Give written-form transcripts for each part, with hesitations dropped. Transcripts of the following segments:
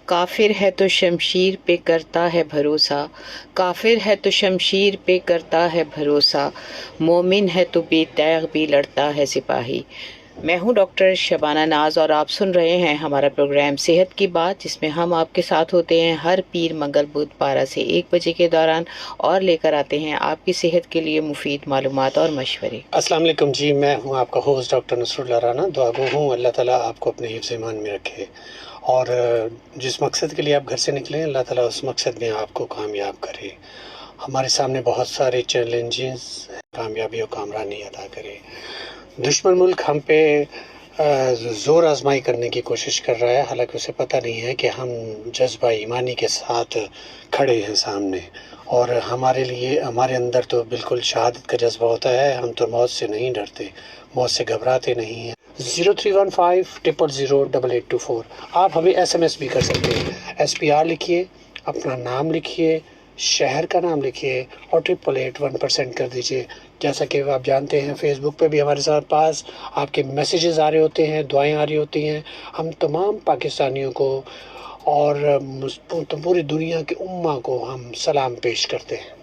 काफिर है तो शमशीर पे करता है भरोसा, काफिर है तो शमशीर पे करता है भरोसा, मोमिन है तो बेतैग भी लड़ता है सिपाही। मैं हूं डॉक्टर शबाना नाज और आप सुन रहे हैं हमारा प्रोग्राम सेहत की बात, जिसमें हम आपके साथ होते हैं हर पीर मंगल बुध 12 से 1 बजे के दौरान और लेकर आते हैं आपकी सेहत के लिए मुफीद मालूमात और मशवरे। अस्सलाम वालेकुम जी, मैं हूं आपका होस्ट डॉक्टर नसरुल्लाह राना। दुआ गो हूँ अल्लाह ताला आपको अपने हिफ्ज़ ईमान में रखे और जिस मकसद के लिए आप घर से निकले अल्लाह ताला उस मकसद में आपको कामयाब करे। हमारे सामने बहुत सारे चैलेंजेस, कामयाबी और कामरानी अदा करे। दुश्मन मुल्क हम पे ज़ोर आजमाई करने की कोशिश कर रहा है, हालांकि उसे पता नहीं है कि हम जज्बा ईमानी के साथ खड़े हैं सामने, और हमारे लिए हमारे अंदर तो बिल्कुल शहादत का जज्बा होता है। हम तो मौत से नहीं डरते, मौत से घबराते नहीं हैं। 0315000824 आप हमें SMS भी कर सकते हैं। SPR लिखिए, अपना नाम लिखिए, शहर का नाम लिखिए और 8881% कर दीजिए। जैसा कि आप जानते हैं फेसबुक पे भी हमारे साथ पास आपके मैसेजेस आ रहे होते हैं, दुआएं आ रही होती हैं। हम तमाम पाकिस्तानियों को और पूरी दुनिया की उम्मा को हम सलाम पेश करते हैं।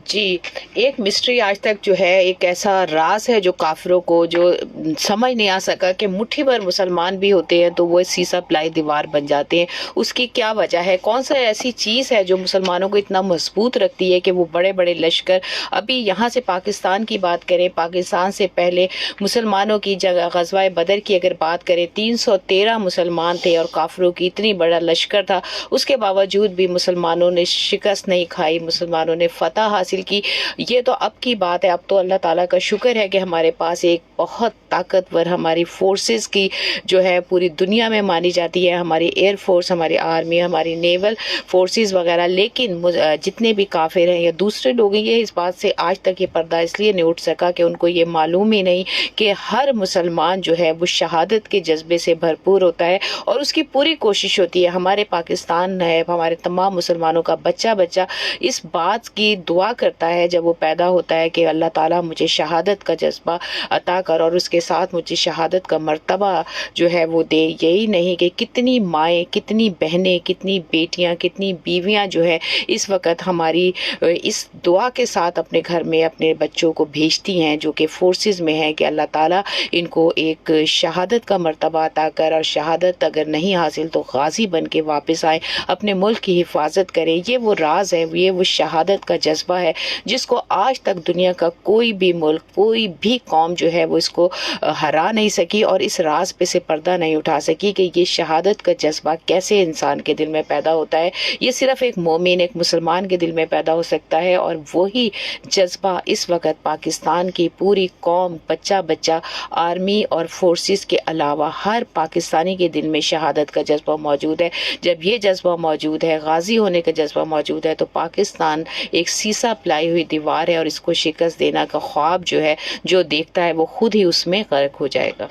जी, एक मिस्ट्री आज तक जो है, एक ऐसा राज है जो काफिरों को जो समझ नहीं आ सका कि मुट्ठी भर मुसलमान भी होते हैं तो वो सीसा प्लाई दीवार बन जाते हैं। उसकी क्या वजह है? कौन सा ऐसी चीज़ है जो मुसलमानों को इतना मजबूत रखती है कि वो बड़े बड़े लश्कर, अभी यहाँ से पाकिस्तान की बात करें, पाकिस्तान से पहले मुसलमानों की जगह ग़ज़वा बदर की अगर बात करें 313 मुसलमान थे और काफिरों की इतनी बड़ा लश्कर था, उसके बावजूद भी मुसलमानों ने शिकस्त नहीं खाई, मुसलमानों ने फतह हासिल की। ये तो अब की बात है। अब तो अल्लाह ताला का शुक्र है कि हमारे पास एक बहुत ताकतवर हमारी फोर्सेस की जो है पूरी दुनिया में मानी जाती है, हमारी एयर फोर्स, हमारी आर्मी, हमारी नेवल फोर्सेस वगैरह। लेकिन जितने भी काफिर हैं या दूसरे लोग हैं, ये इस बात से आज तक ये पर्दा इसलिए नहीं उठ सका कि उनको ये मालूम ही नहीं कि हर मुसलमान जो है वो शहादत के जज्बे से भरपूर होता है और उसकी पूरी कोशिश होती है। हमारे पाकिस्तान है, हमारे तमाम मुसलमानों का बच्चा बच्चा इस बात की दुआ करता है जब वो पैदा होता है कि अल्लाह ताला मुझे शहादत का जज्बा अता कर और उसके साथ मुझे शहादत का मर्तबा जो है वो दे। यही नहीं कि कितनी माएँ, कितनी बहनें, कितनी बेटियां, कितनी बीवियां जो है इस वक्त हमारी इस दुआ के साथ अपने घर में अपने बच्चों को भेजती हैं जो कि फोर्सेस में है कि अल्लाह ताला इनको एक शहादत का मर्तबा अता कर, और शहादत अगर नहीं हासिल तो गाजी बन के वापस आए, अपने मुल्क की हिफाजत करें। ये वो राज है, ये वो शहादत का जज्बा है जिसको आज तक दुनिया का कोई भी मुल्क, कोई भी कौम जो है वो इसको हरा नहीं सकी और इस राज पे से पर्दा नहीं उठा सकी कि ये शहादत का जज्बा कैसे इंसान के दिल में पैदा होता है। ये सिर्फ एक मोमिन, एक मुसलमान के दिल में पैदा हो सकता है, और वही जज्बा इस वक्त पाकिस्तान की पूरी कौम, बच्चा बच्चा, आर्मी और फोर्सेस के अलावा हर पाकिस्तानी के दिल में शहादत का जज्बा मौजूद है। जब ये जज्बा मौजूद है, गाजी होने का जज्बा मौजूद है, तो पाकिस्तान एक सीसा प्लाई हुई दीवार है और इसको शिकस्त देना का ख्वाब जो है जो देखता है वो खुद ही उसमें गर्क हो जाएगा।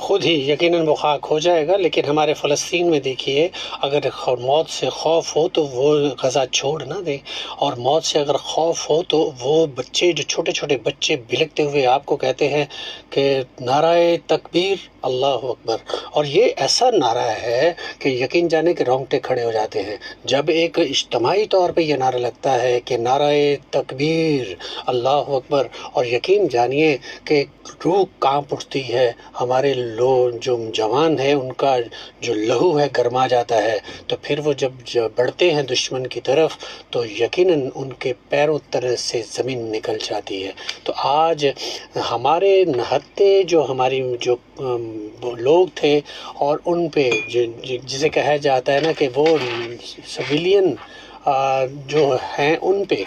खुद ही यकीनन वो खाक हो जाएगा। लेकिन हमारे फ़लस्तीन में देखिए, अगर मौत से खौफ हो तो वो गज़ा छोड़ ना दें, और मौत से अगर खौफ हो तो वो बच्चे, जो छोटे छोटे बच्चे बिलखते हुए आपको कहते हैं कि नाराए तकबीर, अल्लाह अकबर। और ये ऐसा नारा है कि यकीन जाने के रोंगटे खड़े हो जाते हैं जब एक इज्तिमाई तौर पे ये नारा लगता है कि नाराए तकबीर, अल्लाह अकबर। और यकीन जानिए कि रूह कांप उठती है, हमारे लोग जो जवान है उनका जो लहू है गरमा जाता है। तो फिर वो जब बढ़ते हैं दुश्मन की तरफ तो यकीनन उनके पैरों तरह से ज़मीन निकल जाती है। तो आज हमारे नहत्ते जो हमारी जो लोग थे और उन पे जिसे कहा जाता है ना कि वो सिविलियन जो हैं उन पे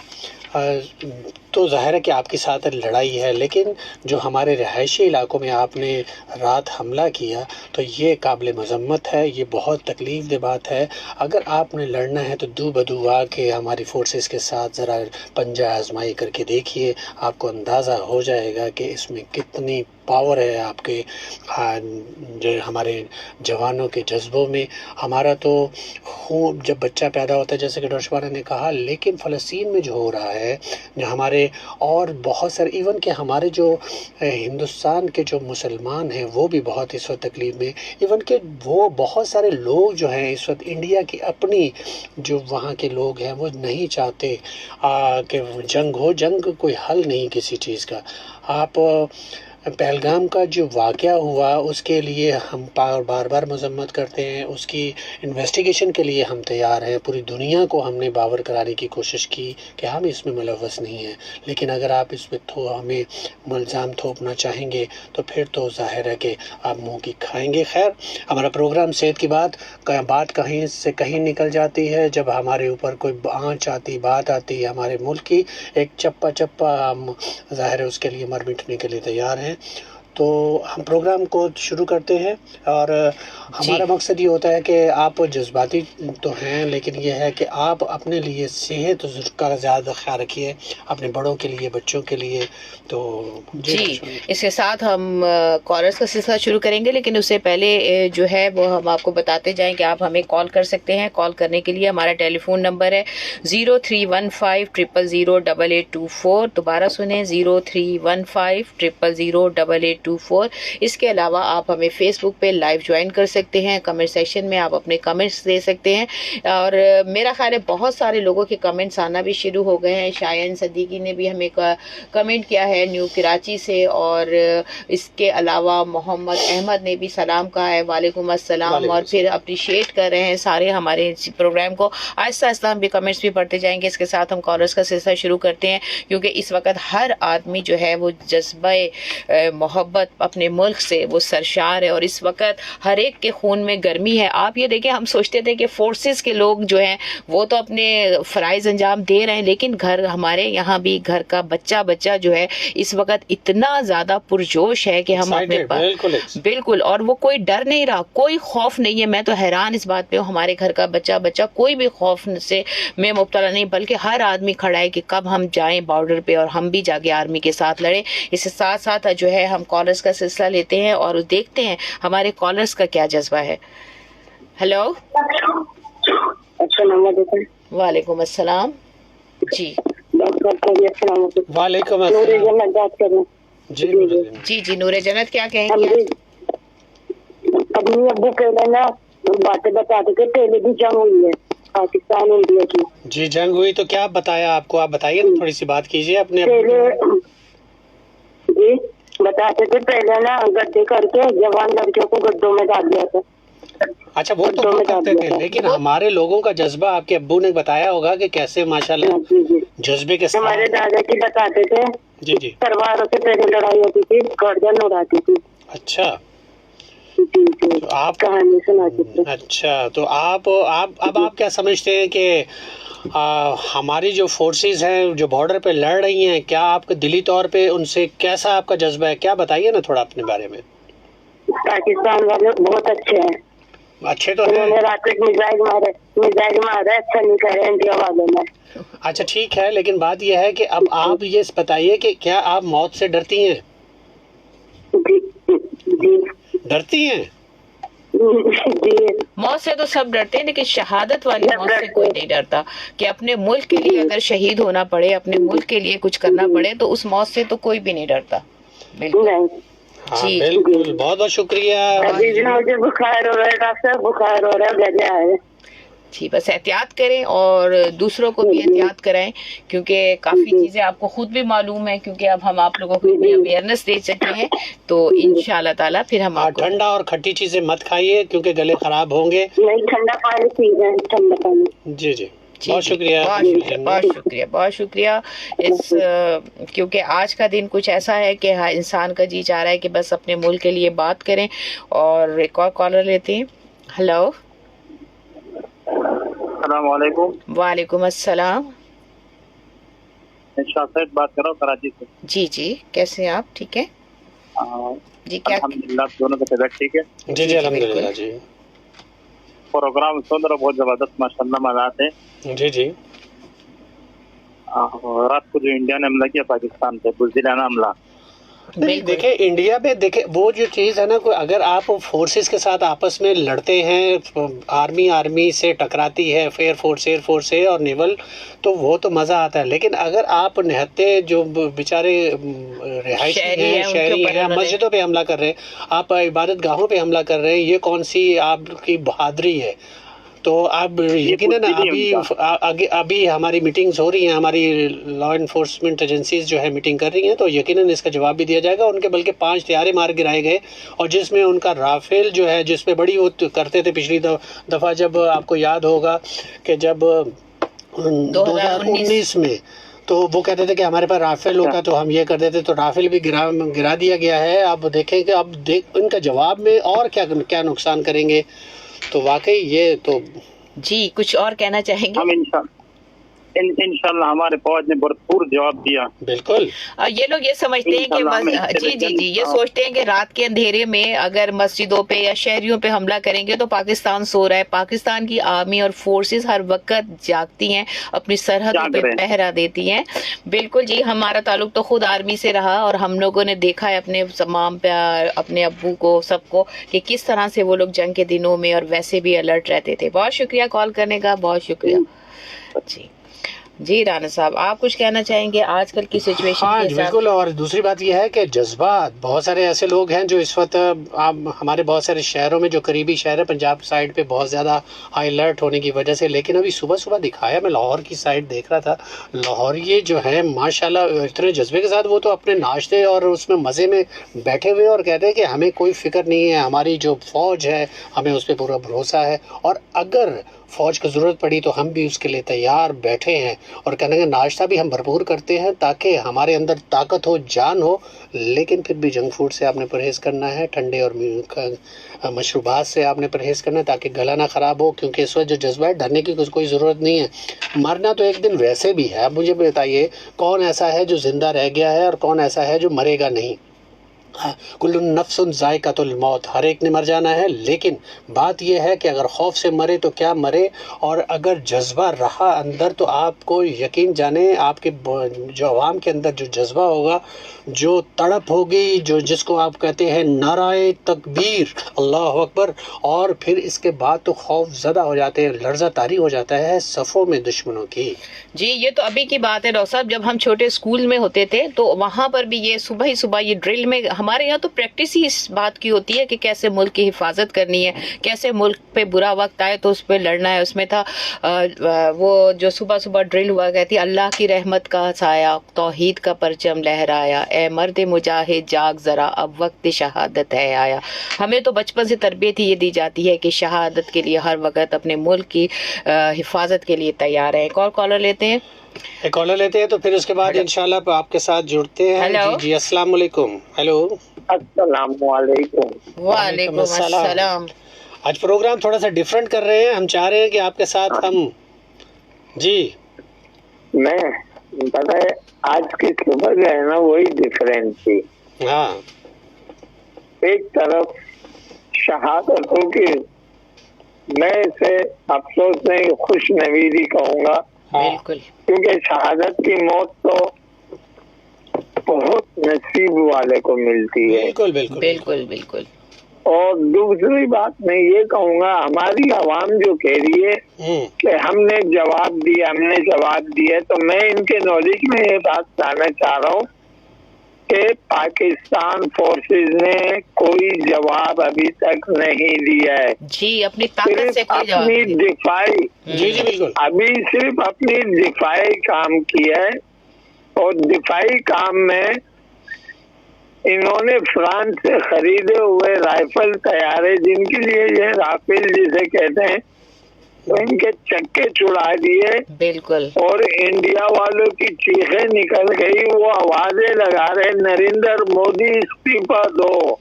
तो ज़ाहिर है कि आपके साथ लड़ाई है। लेकिन जो हमारे रहायशी इलाकों में आपने रात हमला किया तो ये काबिल मज़म्मत है, ये बहुत तकलीफ़ दे बात है। अगर आपने लड़ना है तो दू बदू आके हमारी फोर्सेस के साथ ज़रा पंजा आजमाई करके देखिए, आपको अंदाज़ा हो जाएगा कि इसमें कितनी पावर है आपके जो हमारे जवानों के जज्बों में। हमारा तो खून जब बच्चा पैदा होता है, जैसे कि डॉक्टर ने कहा, लेकिन फ़लस्तीन में जो हो रहा है, जो हमारे और बहुत सारे इवन के हमारे जो हिंदुस्तान के जो मुसलमान हैं वो भी बहुत इस वक्त तकलीफ में, इवन के वो बहुत सारे लोग जो हैं इस वक्त इंडिया की अपनी जो वहाँ के लोग हैं वो नहीं चाहते कि जंग हो। जंग कोई हल नहीं किसी चीज़ का। आप पहलगाम का जो वाक़या हुआ उसके लिए हम बार बार मजम्मत करते हैं, उसकी इन्वेस्टिगेशन के लिए हम तैयार हैं, पूरी दुनिया को हमने बावर कराने की कोशिश की कि हम इसमें मुलव्वस नहीं हैं। लेकिन अगर आप इस पर हमें इल्ज़ाम थोपना चाहेंगे तो फिर तो ज़ाहिर है कि आप मुँह की खाएंगे। खैर, हमारा प्रोग्राम सेहत की बात कहीं से कहीं निकल जाती है जब हमारे ऊपर कोई आँच आती, बात आती है हमारे मुल्क की, एक चप्पा हम ज़ाहिर है उसके लिए मर मिटने के लिए तैयार हैं। तो हम प्रोग्राम को शुरू करते हैं और हमारा मकसद ये होता है कि आप जज्बाती तो हैं, लेकिन ये है कि आप अपने लिए सेहत का ज़्यादा ख्याल रखिए, अपने बड़ों के लिए, बच्चों के लिए। तो जी, इसके साथ हम कॉलर्स का सिलसिला शुरू करेंगे, लेकिन उससे पहले जो है वो हम आपको बताते जाएं कि आप हमें कॉल कर सकते हैं। कॉल करने के लिए हमारा टेलीफोन नंबर है 0315008824। दोबारा सुने 0315008824। इसके अलावा आप हमें फेसबुक पे लाइव ज्वाइन कर सकते हैं। कमेंट सेक्शन में आप अपने कमेंट्स दे सकते हैं और मेरा ख्याल है बहुत सारे लोगों के कमेंट्स आना भी शुरू हो गए हैं। शायन सदीकी ने भी हमें कमेंट किया है न्यू कराची से, और इसके अलावा मोहम्मद अहमद ने भी सलाम कहा है, वालेकुम अस्सलाम, और फिर अप्रिशिएट कर रहे हैं सारे हमारे प्रोग्राम को। आहिस्ता आहिस्ता हम भी कमेंट्स भी पढ़ते जाएंगे। इसके साथ हम कॉलर्स का सिलसिला शुरू करते हैं, क्योंकि इस वक्त हर आदमी जो है वो जज्बे मोहब्बत अपने मुल्क से वो सरशार है और इस वक्त हर एक के खून में गर्मी है। आप ये देखें, हम सोचते थे कि फोर्सेस के लोग जो हैं वो तो अपने फ़राइज़ अंजाम दे रहे हैं, लेकिन घर हमारे यहाँ भी घर का बच्चा जो है इस वक्त इतना ज़्यादा पुरजोश है कि हम अपने बिल्कुल, और वो कोई डर नहीं रहा, कोई खौफ नहीं है। मैं तो हैरान इस बात पे हूँ, हमारे घर का बच्चा कोई भी खौफ से में मुब्तला नहीं, बल्कि हर आदमी खड़ा है कि कब हम जाएं बॉर्डर पे और हम भी जाके आर्मी के साथ लड़ें। इसके साथ साथ जो है हम कॉलर्स का सिलसिला लेते हैं और देखते हैं हमारे कॉलर्स का क्या जज्बा है। हेलो, वालेकुम अस्सलाम। जी वालेकुम जी नूरे जन्नत, क्या कहेंगे? अभी अबू पहले ना बातें बताते थे, पहले भी जंग हुई है पाकिस्तान इंडिया की। जी, जंग हुई तो क्या बताया आपको? आप बताइए ना, थोड़ी सी बात कीजिए अपने। पहले जी बताते थे, पहले ना गड्ढे करके जवान लड़कियों को गड्ढों में डाल दिया था। अच्छा, वो तो करते थे, लेकिन हमारे लोगों का जज्बा आपके अब्बू ने बताया होगा कि कैसे माशाल्लाह जज्बे के साथ। हमारे दादाजी बताते थे जी तलवारों से पहले लड़ाई होती थी, गर्दन उड़ाती थी। अच्छा, तो आप कहानी सुनाते थे। अच्छा, तो आप क्या समझते हैं कि हमारी जो फोर्सेस हैं जो बॉर्डर पे लड़ रही हैं, क्या आपके दिली तौर पे उनसे कैसा आपका जज्बा है? क्या बताइए ना थोड़ा अपने बारे में। पाकिस्तान वाले बहुत अच्छे हैं। अच्छे तो उन्होंने राकेट मिसाइल मारा, अच्छा नहीं करे इंडिया वालों ने। अच्छा, ठीक है, लेकिन बात यह है कि अब आप ये बताइए कि क्या आप मौत से डरती हैं? जी डरती हैं? मौत से तो सब डरते हैं, लेकिन शहादत वाली मौत से कोई नहीं डरता। कि अपने मुल्क के लिए अगर शहीद होना पड़े, अपने मुल्क के लिए कुछ करना पड़े, तो उस मौत से तो कोई भी नहीं डरता। बिल्कुल जी, बिल्कुल, बहुत बहुत शुक्रिया। मुझे बुखार हो रहा है डॉक्टर, बुखार हो रहा है, गजा है जी। बस एहतियात करें और दूसरों को भी एहतियात कराएं, क्योंकि काफी चीजें आपको खुद भी मालूम है, क्योंकि अब हम आप लोगों को इतनी अवेयरनेस दे चुके हैं, तो इंशाल्लाह ताला फिर हम आपको। ठंडा और खट्टी चीजें मत खाइए क्योंकि गले खराब होंगे। नहीं, ठंडा पानी पीजिए, ठंडा पानी। जी बहुत शुक्रिया, बहुत शुक्रिया। इस क्योंकि आज का दिन कुछ ऐसा है कि इंसान का जी चाह रहा है कि बस अपने मुल्क के लिए बात करें। और एक और कॉलर लेते हैं। हेलो, वालेकुम अस्सलाम। शाफिद बात कर रहा हूँ कराची से। जी, कैसे हैं आप? ठीक है जी। क्या अल्हम्दुलिल्लाह, दोनों का तबीयत ठीक है? जी अल्हम्दुलिल्लाह जी। प्रोग्राम सुन रहा, बहुत जबरदस्त माशाल्लाह मज़ा है। जी रात को जो इंडिया ने हमला किया पाकिस्तान पे, बुज़दिलाना हमला, नहीं, देखे इंडिया में, देखे वो जो चीज़ है ना, कोई अगर आप फोर्सेस के साथ आपस में लड़ते हैं, आर्मी से टकराती है, एयर फोर्स है और नेवल, तो वो तो मज़ा आता है। लेकिन अगर आप निहत्ते जो बेचारे रिहायशी हैं, शहरी हैं, मस्जिदों पे हमला कर रहे हैं, आप इबादत गाहों पे हमला कर रहे हैं, ये कौन सी आपकी बहादुरी है? तो आप यकीनन अभी हमारी मीटिंग्स हो रही हैं, हमारी लॉ इन्फोर्समेंट एजेंसीज जो है मीटिंग कर रही हैं, तो यकीनन इसका जवाब भी दिया जाएगा। उनके बल्कि 5 हथियारे मार गिराए गए, और जिसमें उनका राफेल जो है, जिस पे बड़ी वो करते थे पिछली दफ़ा, जब आपको याद होगा कि जब 2019 में, तो वो कहते थे कि हमारे पास राफेल होगा तो हम ये कर देते, तो राफेल भी गिरा दिया गया है। अब देखें कि अब इनका जवाब में और क्या नुकसान करेंगे। तो वाकई ये तो जी, कुछ और कहना चाहेंगे? हम इंशाल्लाह हमारे फौज ने भरपूर जवाब दिया। बिल्कुल। ये लोग ये समझते हैं कि जी, ये सोचते हैं कि रात के अंधेरे में अगर मस्जिदों पे या शहरियों पे हमला करेंगे तो पाकिस्तान सो रहा है। पाकिस्तान की आर्मी और फोर्सेस हर वक्त जागती हैं, अपनी सरहदों पे पहरा देती हैं। बिल्कुल जी, हमारा ताल्लुक तो खुद आर्मी से रहा और हम लोगों ने देखा है अपने तमाम पे, अपने अब्बू को, सबको, कि किस तरह से वो लोग जंग के दिनों में और वैसे भी अलर्ट रहते थे। बहुत शुक्रिया कॉल करने का, बहुत शुक्रिया जी। राना साहब, आप कुछ कहना चाहेंगे आजकल की सिचुएशन के साथ? बिल्कुल। और दूसरी बात यह है कि जज्बात, बहुत सारे ऐसे लोग हैं जो इस वक्त हमारे बहुत सारे शहरों में, जो करीबी शहर है पंजाब साइड पे, बहुत ज़्यादा हाई अलर्ट होने की वजह से, लेकिन अभी सुबह सुबह दिखाया, मैं लाहौर की साइड देख रहा था, लाहौर ये जो है माशाल्लाह इतने जज्बे के साथ वो तो अपने नाश्ते और उसमें मज़े में बैठे हुए और कहते हैं कि हमें कोई फिक्र नहीं है, हमारी जो फ़ौज है हमें उस पर पूरा भरोसा है, और अगर फ़ौज की ज़रूरत पड़ी तो हम भी उसके लिए तैयार बैठे हैं, और कहने का नाश्ता भी हम भरपूर करते हैं ताकि हमारे अंदर ताकत हो, जान हो। लेकिन फिर भी जंक फूड से आपने परहेज़ करना है, ठंडे और मशरूबात से आपने परहेज़ करना है ताकि गला ना ख़राब हो, क्योंकि इस वक्त जो जज्बा है, डरने की कोई ज़रूरत नहीं है। मरना तो एक दिन वैसे भी है। अब मुझे बताइए, कौन ऐसा है जो ज़िंदा रह गया है और कौन ऐसा है जो मरेगा नहीं? कुल्लु नफ्सुन ज़ायक़ातुल मौत, हर एक ने मर जाना है। लेकिन बात यह है कि अगर खौफ से मरे तो क्या मरे, और अगर जज्बा रहा अंदर तो आपको यकीन जाने, आपके जो अवाम के अंदर जो जज्बा होगा, जो तड़प होगी, जो जिसको आप कहते हैं नाराए तकबीर, अल्लाह अकबर, और फिर इसके बाद तो खौफ ज़दा हो जाते हैं, लर्ज़ा तारी हो जाता है सफ़ों में दुश्मनों की। जी, ये तो अभी की बात है डॉक्टर साहब। जब हम छोटे स्कूल में होते थे तो वहाँ पर भी ये सुबह ही सुबह ये ड्रिल में, हमारे यहाँ तो प्रैक्टिस ही इस बात की होती है कि कैसे मुल्क की हिफाजत करनी है, कैसे मुल्क पे बुरा वक्त आए तो उस पर लड़ना है। उसमें था वो जो सुबह सुबह ड्रिल हुआ कहती, अल्लाह की रहमत का साया, तौहीद का परचम लहराया, ए मर्द मुजाहिद जाग जरा, अब वक्त शहादत है आया। हमें तो बचपन से तरबियत ही ये दी जाती है कि शहादत के लिए हर वक्त अपने मुल्क की हिफाजत के लिए तैयार है। कॉलर लेते हैं, एक कॉलर लेते हैं, तो फिर उसके बाद इंशाल्लाह आपके साथ जुड़ते हैं। जी जी, अस्सलाम वालेकुम। हेलो, अस्सलाम वालेकुम। वालेकुम अस्सलाम। आज प्रोग्राम थोड़ा सा डिफरेंट कर रहे हैं, हम चाह रहे हैं कि आपके साथ हम जी, मैं पता है आज की सुबह जो है ना वही डिफरेंट थी। हाँ, एक तरफ शहादतों की, मैं इसे अफसोस नहीं खुश नवीदी कहूँगा, बिल्कुल, क्योंकि शहादत की मौत तो बहुत नसीब वाले को मिलती है। बिल्कुल बिल्कुल बिल्कुल बिल्कुल। और दूसरी बात मैं ये कहूँगा, हमारी आवाम जो कह रही है कि हमने जवाब दिया, तो मैं इनके नॉलेज में ये बात लाना चाह रहा हूँ कि पाकिस्तान फोर्सेस ने कोई जवाब अभी तक नहीं दिया है। जी, अपनी ताकत से कोई जवाब अपनी नहीं। दिफाई, जी जी बिल्कुल, अभी सिर्फ अपनी दिफाई काम किया है, और दिफाई काम में इन्होंने फ्रांस से खरीदे हुए राइफल तैयारे, जिनके लिए ये राफेल जिसे कहते हैं, तो इनके चक्के छुड़ा दिए। बिल्कुल। और इंडिया वालों की चीखें निकल गई, वो आवाजें लगा रहे, नरेंद्र मोदी इस्तीफा दो,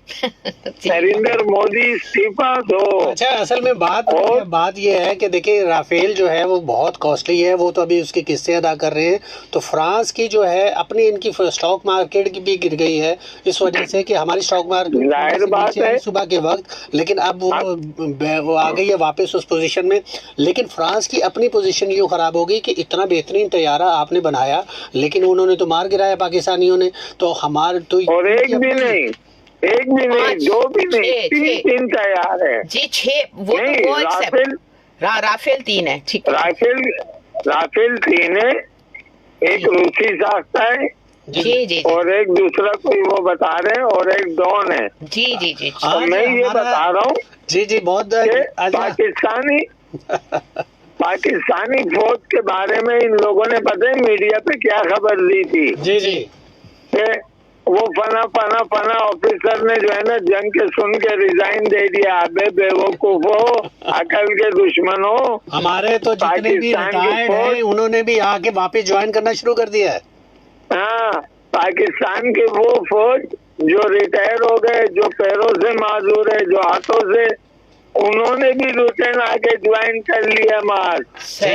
नरेंद्र मोदी इस्तीफा दो। अच्छा, असल में बात ये है कि देखिए, राफेल जो है वो बहुत कॉस्टली है, वो तो अभी उसकी किस्तें अदा कर रहे हैं, तो फ्रांस की जो है अपनी इनकी स्टॉक मार्केट की भी गिर गई है इस वजह से कि हमारी स्टॉक मार्केट जाहिर बात है सुबह के वक्त, लेकिन अब वो आ गई है वापस उस पोजीशन में। लेकिन फ्रांस की अपनी पोजीशन यूँ खराब होगी कि इतना बेहतरीन तैयारा आपने बनाया लेकिन उन्होंने तो मार गिराया पाकिस्तानियों ने। तो हमारे तो और एक भी नहीं, दो भी नहीं, तीन तैयार है जी, 6 वो नहीं, तो वो राफेल 3 है, ठीक है, राफेल 3 है, एक रूसी साख्ता है जी, और एक दूसरा कोई वो बता रहे हैं और एक डॉन है। जी। तो मैं ये बता रहा हूँ जी बहुत पाकिस्तानी फौज के बारे में इन लोगों ने पता है मीडिया पे क्या खबर दी थी? जी कि वो फना ऑफिसर ने जो है ना जंग के सुन के रिजाइन दे दिया। अबे बेवकूफो, अकल के दुश्मनों, हमारे तो जितने भी रिटायर्ड हैं उन्होंने भी आके वापस ज्वाइन करना शुरू कर दिया है। हाँ, पाकिस्तान के वो फौज जो रिटायर हो गए, जो पैरों से माजूर है, जो हाथों से, उन्होंने भी रूटीन आके ज्वाइन कर लिया मार्च।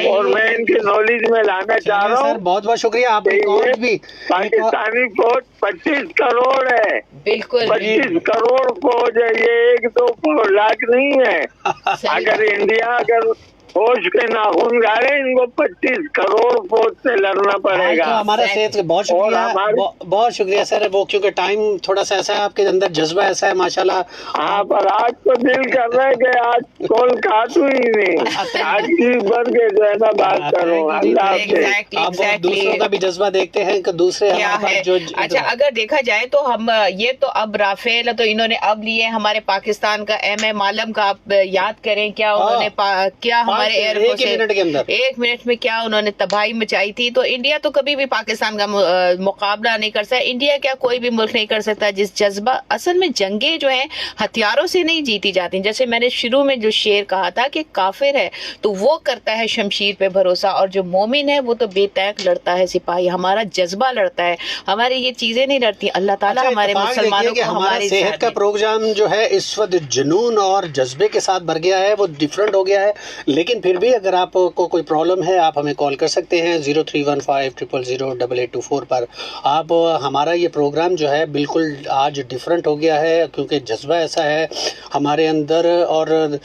और मैं इनकी नॉलेज में लाना चाह रहा हूँ, बहुत बहुत शुक्रिया। आप पाकिस्तानी फौज 25 करोड़ है, बिल्कुल 25 करोड़ फौज है, ये 1-2 लाख नहीं है। अगर इंडिया फौज के नाखून गाड़े, इनको 25 करोड़ फौज से लड़ना पड़ेगा। तो हमारा सेहत बहुत शुक्रिया, बहुत शुक्रिया सर। वो क्योंकि टाइम थोड़ा सा ऐसा है, आपके अंदर जज्बा ऐसा है माशाल्लाह। हाँ, पर आज तो दिल कर रहा है कि आज कॉल काटू ही नहीं, आज जी भर के जो है ना बात करूँ। आप दूसरों का भी जज्बा देखते हैं कि दूसरे जो अच्छा, अगर देखा जाए तो हम ये तो अब राफेल तो इन्होंने अब लिए हमारे पाकिस्तान का M.A. मालम का आप याद करें क्या उन्होंने क्या हमारे एयरफोर्स एक मिनट में क्या उन्होंने तबाही मचाई थी। तो इंडिया तो कभी भी पाकिस्तान का मुकाबला नहीं कर सकता। इंडिया क्या कोई भी मुल्क नहीं कर सकता। जिस जज्बा, असल में जंगे जो है हथियारों से नहीं जीती जाती। जैसे मैंने शुरू में जो शेर कहा था कि काफिर है तो वो करता है शमशीर पे भरोसा, और जो मोमिन है वो तो बेतैक लड़ता है सिपाही। हमारा जज्बा लड़ता है, हमारी ये चीजें नहीं लड़ती। अल्लाह ताला हमारे मुसलमानों को हमारी सेहत का प्रोग्राम जो है इस वक्त जुनून और जज्बे के साथ भर गया है, वो डिफरेंट हो गया है। लेकिन फिर भी अगर आपको कोई प्रॉब्लम है आप हमें कॉल कर सकते हैं 0315000824 पर। आप हमारा ये प्रोग्राम जो है बिल्कुल आज डिफरेंट हो गया है क्योंकि जज्बा ऐसा है हमारे अंदर, और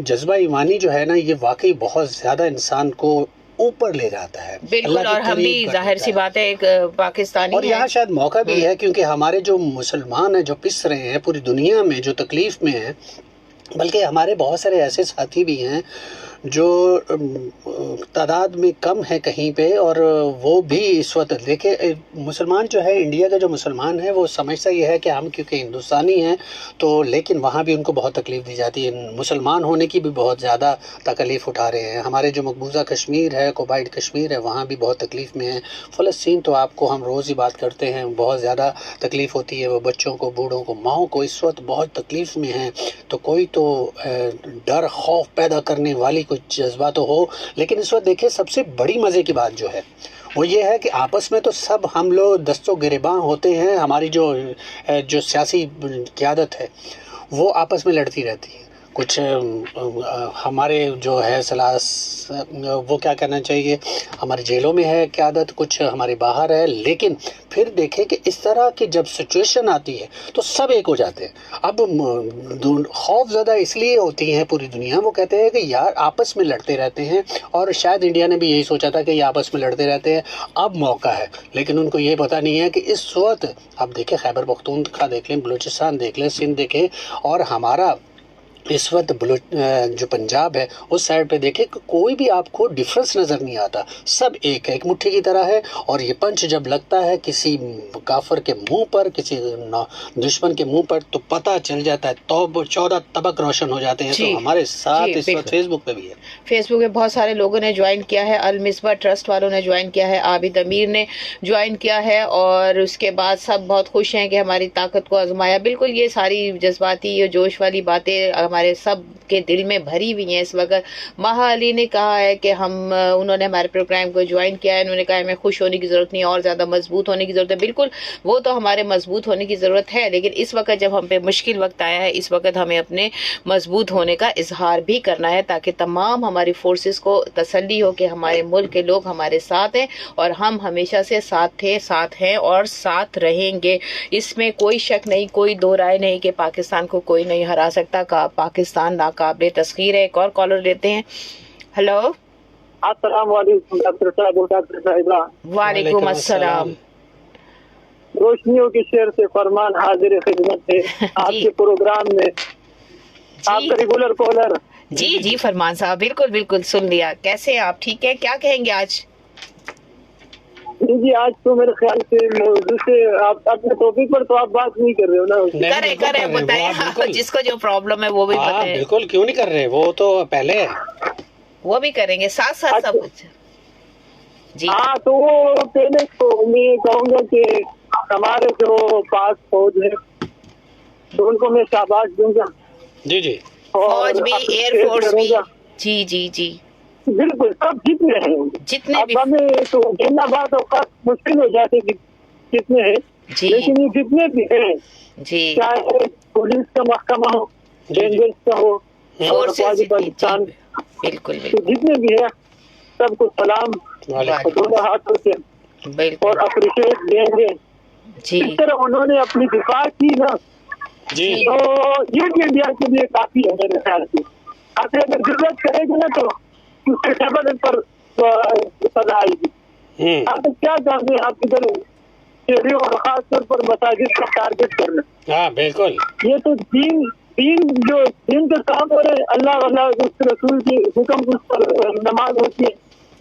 जज्बा ईमानी जो है ना, ये वाकई बहुत ज़्यादा इंसान को ऊपर ले जाता है। बिल्कुल, और हम भी जाहिर सी बात है एक पाकिस्तानी और यहाँ शायद मौका भी है क्योंकि हमारे जो मुसलमान हैं जो पिस रहे हैं पूरी दुनिया में, जो तकलीफ में हैं, बल्कि हमारे बहुत सारे ऐसे साथी भी हैं जो तादाद में कम है कहीं पे, और वो भी इस वक्त देखिए मुसलमान जो है, इंडिया का जो मुसलमान है वो समझता ये है कि हम क्योंकि हिंदुस्तानी हैं तो, लेकिन वहाँ भी उनको बहुत तकलीफ़ दी जाती है। मुसलमान होने की भी बहुत ज़्यादा तकलीफ़ उठा रहे हैं। हमारे जो मकबूजा कश्मीर है, कुवैत कश्मीर है, वहाँ भी बहुत तकलीफ़ में है। फ़लस्तीन तो आपको हम रोज़ ही बात करते हैं, बहुत ज़्यादा तकलीफ़ होती है। वो बच्चों को, बूढ़ों को, माओं को इस वक्त बहुत तकलीफ़ में है। तो कोई तो डर खौफ पैदा करने वाली कुछ जज्बा तो हो, लेकिन इस वक्त देखिए सबसे बड़ी मज़े की बात जो है वो ये है कि आपस में तो सब हम लोग दस्तों गिरेबां होते हैं। हमारी जो सियासी क़यादत है वो आपस में लड़ती रहती है। कुछ हमारे जो है वो क्या कहना चाहिए, हमारी जेलों में है क़यादत, कुछ हमारे बाहर है। लेकिन फिर देखें कि इस तरह की जब सिचुएशन आती है तो सब एक हो जाते हैं। अब खौफ ज़्यादा इसलिए होती हैं पूरी दुनिया, वो कहते हैं कि यार आपस में लड़ते रहते हैं, और शायद इंडिया ने भी यही सोचा था कि ये आपस में लड़ते रहते हैं, अब मौका है। लेकिन उनको ये पता नहीं है कि इस वक्त आप देखें खैबर पख्तूनख्वा देख लें, बलूचिस्तान देख लें, सिंध देखें, और हमारा इस वक्त जो पंजाब है उस साइड पे देखें कि कोई भी आपको डिफरेंस नज़र नहीं आता। सब एक है, एक मुट्ठी की तरह है। और ये पंच जब लगता है किसी काफिर के मुंह पर, किसी दुश्मन के मुंह पर, तो पता चल जाता है, तो 14 तबक रोशन हो जाते हैं। तो हमारे साथ इस वक्त फेसबुक पे भी है, फेसबुक पे बहुत सारे लोगों ने ज्वाइन किया है। अल मिसबा ट्रस्ट वालों ने ज्वाइन किया है, आबिद अमीर ने ज्वाइन किया है, और उसके बाद सब बहुत खुश हैं कि हमारी ताकत को आजमाया। बिल्कुल, ये सारी जज्बाती, ये जोश वाली बातें हमारे सब के दिल में भरी हुई हैं इस वक्त। महा अली ने कहा है कि उन्होंने हमारे प्रोग्राम को ज्वाइन किया है। उन्होंने कहा हमें खुश होने की ज़रूरत नहीं, और ज़्यादा मजबूत होने की ज़रूरत है। बिल्कुल, वो तो हमारे मजबूत होने की ज़रूरत है, लेकिन इस वक्त जब हम पे मुश्किल वक्त आया है, इस वक्त हमें अपने मजबूत होने का इजहार भी करना है, ताकि तमाम हमारी फोर्सेस को तसल्ली हो कि हमारे मुल्क के लोग हमारे साथ हैं, और हम हमेशा से साथ थे, साथ हैं और साथ रहेंगे। इसमें कोई शक नहीं, कोई दो राय नहीं कि पाकिस्तान को कोई नहीं हरा सकता। पाकिस्तान नाकाबिले तस्खीर है। एक और कॉलर लेते हैं। हेलो, अस्सलाम वालेकुम डॉक्टर साहब, डॉक्टर साहिबा। वालेकुम अस्सलाम। रोशनियों के शेर से फरमान हाजिर खिदमत है आपके प्रोग्राम में। आप रेगुलर कॉलर। जी जी फरमान साहब, बिल्कुल बिल्कुल सुन लिया। कैसे हैं आप? ठीक है, क्या कहेंगे आज? जी आज तो मेरे ख्याल से मौजूद से आप अपने टॉपिक पर तो आप बात नहीं कर रहे हो ना। करे बताइए, जिसको जो प्रॉब्लम है वो भी बताएं। बिल्कुल, क्यों नहीं कर रहे, वो तो पहले है, वो भी करेंगे साथ साथ सब कुछ। जी हाँ, तो वो पहले तो मैं कहूँगा कि हमारे जो पास फौज है तो उनको मैं शाबाश दूंगा। जी जी, फौज भी, एयरफोर्स भी। जी जी जी बिल्कुल, सब जितने हैं, जितने भी। हमें तो गिनना बात और मुश्किल हो जाती कि कितने हैं, लेकिन ये जितने भी हैं, जी, चाहे पुलिस का महकमा हो, रेंजर्स का हो, और पाकिस्तान, बिल्कुल तो जितने भी है सबको सलाम दोनों हाथों से और अप्रिशिएट देंगे। इस तरह उन्होंने अपनी दिफा की ना, तो ये भी इंडिया के लिए काफी है मेरे ख्याल से। अगर जरूरत करेगी ना तो उसके डबल पर सजा आएगी। आप क्या जानते हैं, आप इधर शहरियों और खास तौर पर मसाजिद का टारगेट करना। हाँ बिल्कुल, ये तो दीन का काम हो रहे, अल्लाह उसके रसूल की हुक्म पर नमाज होती है,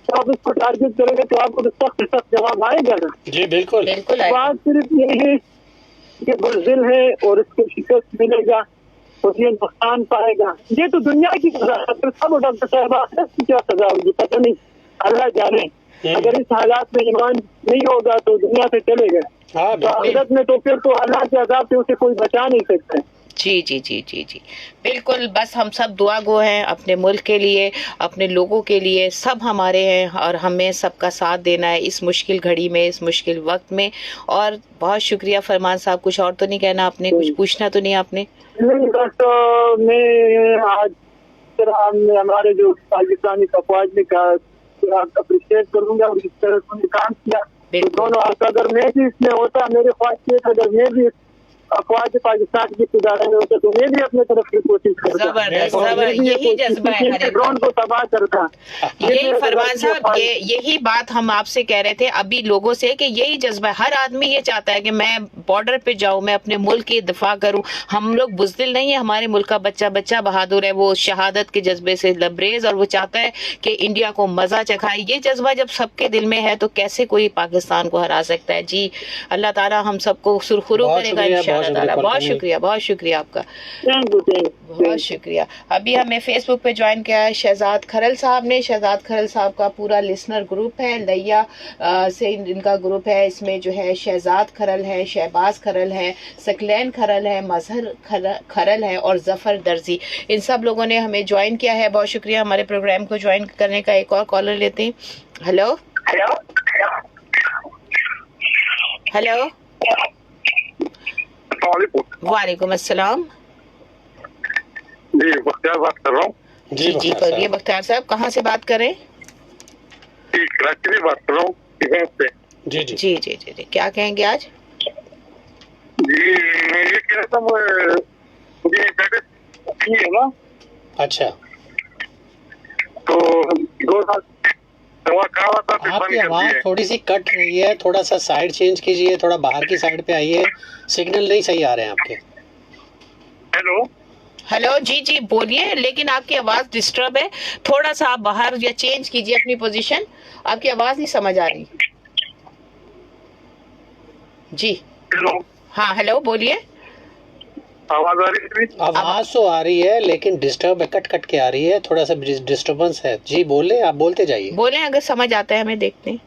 तो आप इसको टारगेट करेंगे तो आपको तो सख्त जवाब आएगा ना। जी बिल्कुल, बात सिर्फ ये है कि बुज़दिल है और इसको शिकस्त मिलेगा तो ये नुकसान पाएगा। ये तो दुनिया की सजा है, सब डॉक्टर साहब क्या सजा होगी पता नहीं, अल्लाह जाने। अगर इस हालात में ईमान नहीं होगा तो दुनिया से चलेगा, तो आखिरत में तो फिर तो अल्लाह के अज़ाब से उसे कोई बचा नहीं सकता। जी जी जी जी जी बिल्कुल। बस हम सब दुआ गो हैं अपने मुल्क के लिए, अपने लोगों के लिए, सब हमारे हैं और हमें सबका साथ देना है इस मुश्किल घड़ी में, इस मुश्किल वक्त में। और बहुत शुक्रिया फरमान साहब। कुछ और तो नहीं कहना आपने? कुछ पूछना तो नहीं आपने? नहीं, बस मैं आज हमारे जो पाकिस्तानी अफवाज ने कहा अप्रिशिएट करूंगा और इस तरह से काम किया दोनों। अगर मैं भी इसमें होता, मेरे ख्वाहिश अगर मैं भी अफवाज पाकिस्तान की इदारे में होता तो मैं भी अपने तरफ की कोशिश करता, यही जज्बा है, ड्रोन को तबाह करता। यही फरमान साहब, यही बात हम आपसे कह रहे थे अभी लोगों से कि यही जज्बा, हर आदमी ये चाहता है कि मैं बॉर्डर पे जाऊं, मैं अपने मुल्क की दिफा करूं। हम लोग बुज़दिल नहीं है, हमारे मुल्क का बच्चा बच्चा बहादुर है, वो शहादत के जज्बे से लबरेज, और वो चाहता है कि इंडिया को मजा चखाए। ये जज्बा जब सबके दिल में है तो कैसे कोई पाकिस्तान को हरा सकता है? जी अल्लाह ताला हम सबको सुरखुरू करेगा इंशाअल्लाह ताला। बहुत शुक्रिया आपका, बहुत शुक्रिया। अभी हमें फेसबुक पे ज्वाइन किया है शहजाद खरल साहब ने। शहजाद खरल साहब का पूरा लिसनर ग्रुप है, लैया से इनका ग्रुप है। इसमें जो है शहजाद खरल है, शहबाज खरल है, सकलैन खरल है, मजहर खरल है और जफर दर्जी, इन सब लोगों ने हमें ज्वाइन किया है। बहुत शुक्रिया हमारे प्रोग्राम को ज्वाइन करने का। एक और कॉलर लेते हैं। हेलो हेलो, वालेकुम अस्सलाम। जी बख्तियार बात कर रहा हूँ। जी जी बोलिए बख्तियार साहब, कहाँ से बात कर रहे हैं? कराची से बात कर रहा हूँ। जी जी जी जी जी क्या कहेंगे आज? जी मैं ये कह रहा था, मुझे है ना। अच्छा, तो 2 साल दवा खावा था, आपकी आवाज थोड़ी सी कट रही है, थोड़ा सा साइड चेंज कीजिए, थोड़ा बाहर की साइड पे आइए, सिग्नल नहीं सही आ रहे हैं आपके। हेलो हेलो, जी जी बोलिए, लेकिन आपकी आवाज डिस्टर्ब है, थोड़ा सा आप बाहर या चेंज कीजिए अपनी पोजीशन, आपकी आवाज नहीं समझ आ रही। जी हेलो, हाँ हेलो बोलिए। आवाज आ रही है? आवाज तो आ रही है लेकिन डिस्टर्ब कट कट के आ रही है, थोड़ा सा डिस्टर्बेंस है। जी बोले, आप बोलते जाइए। बोले, अगर समझ आता है हमें, देखते हैं।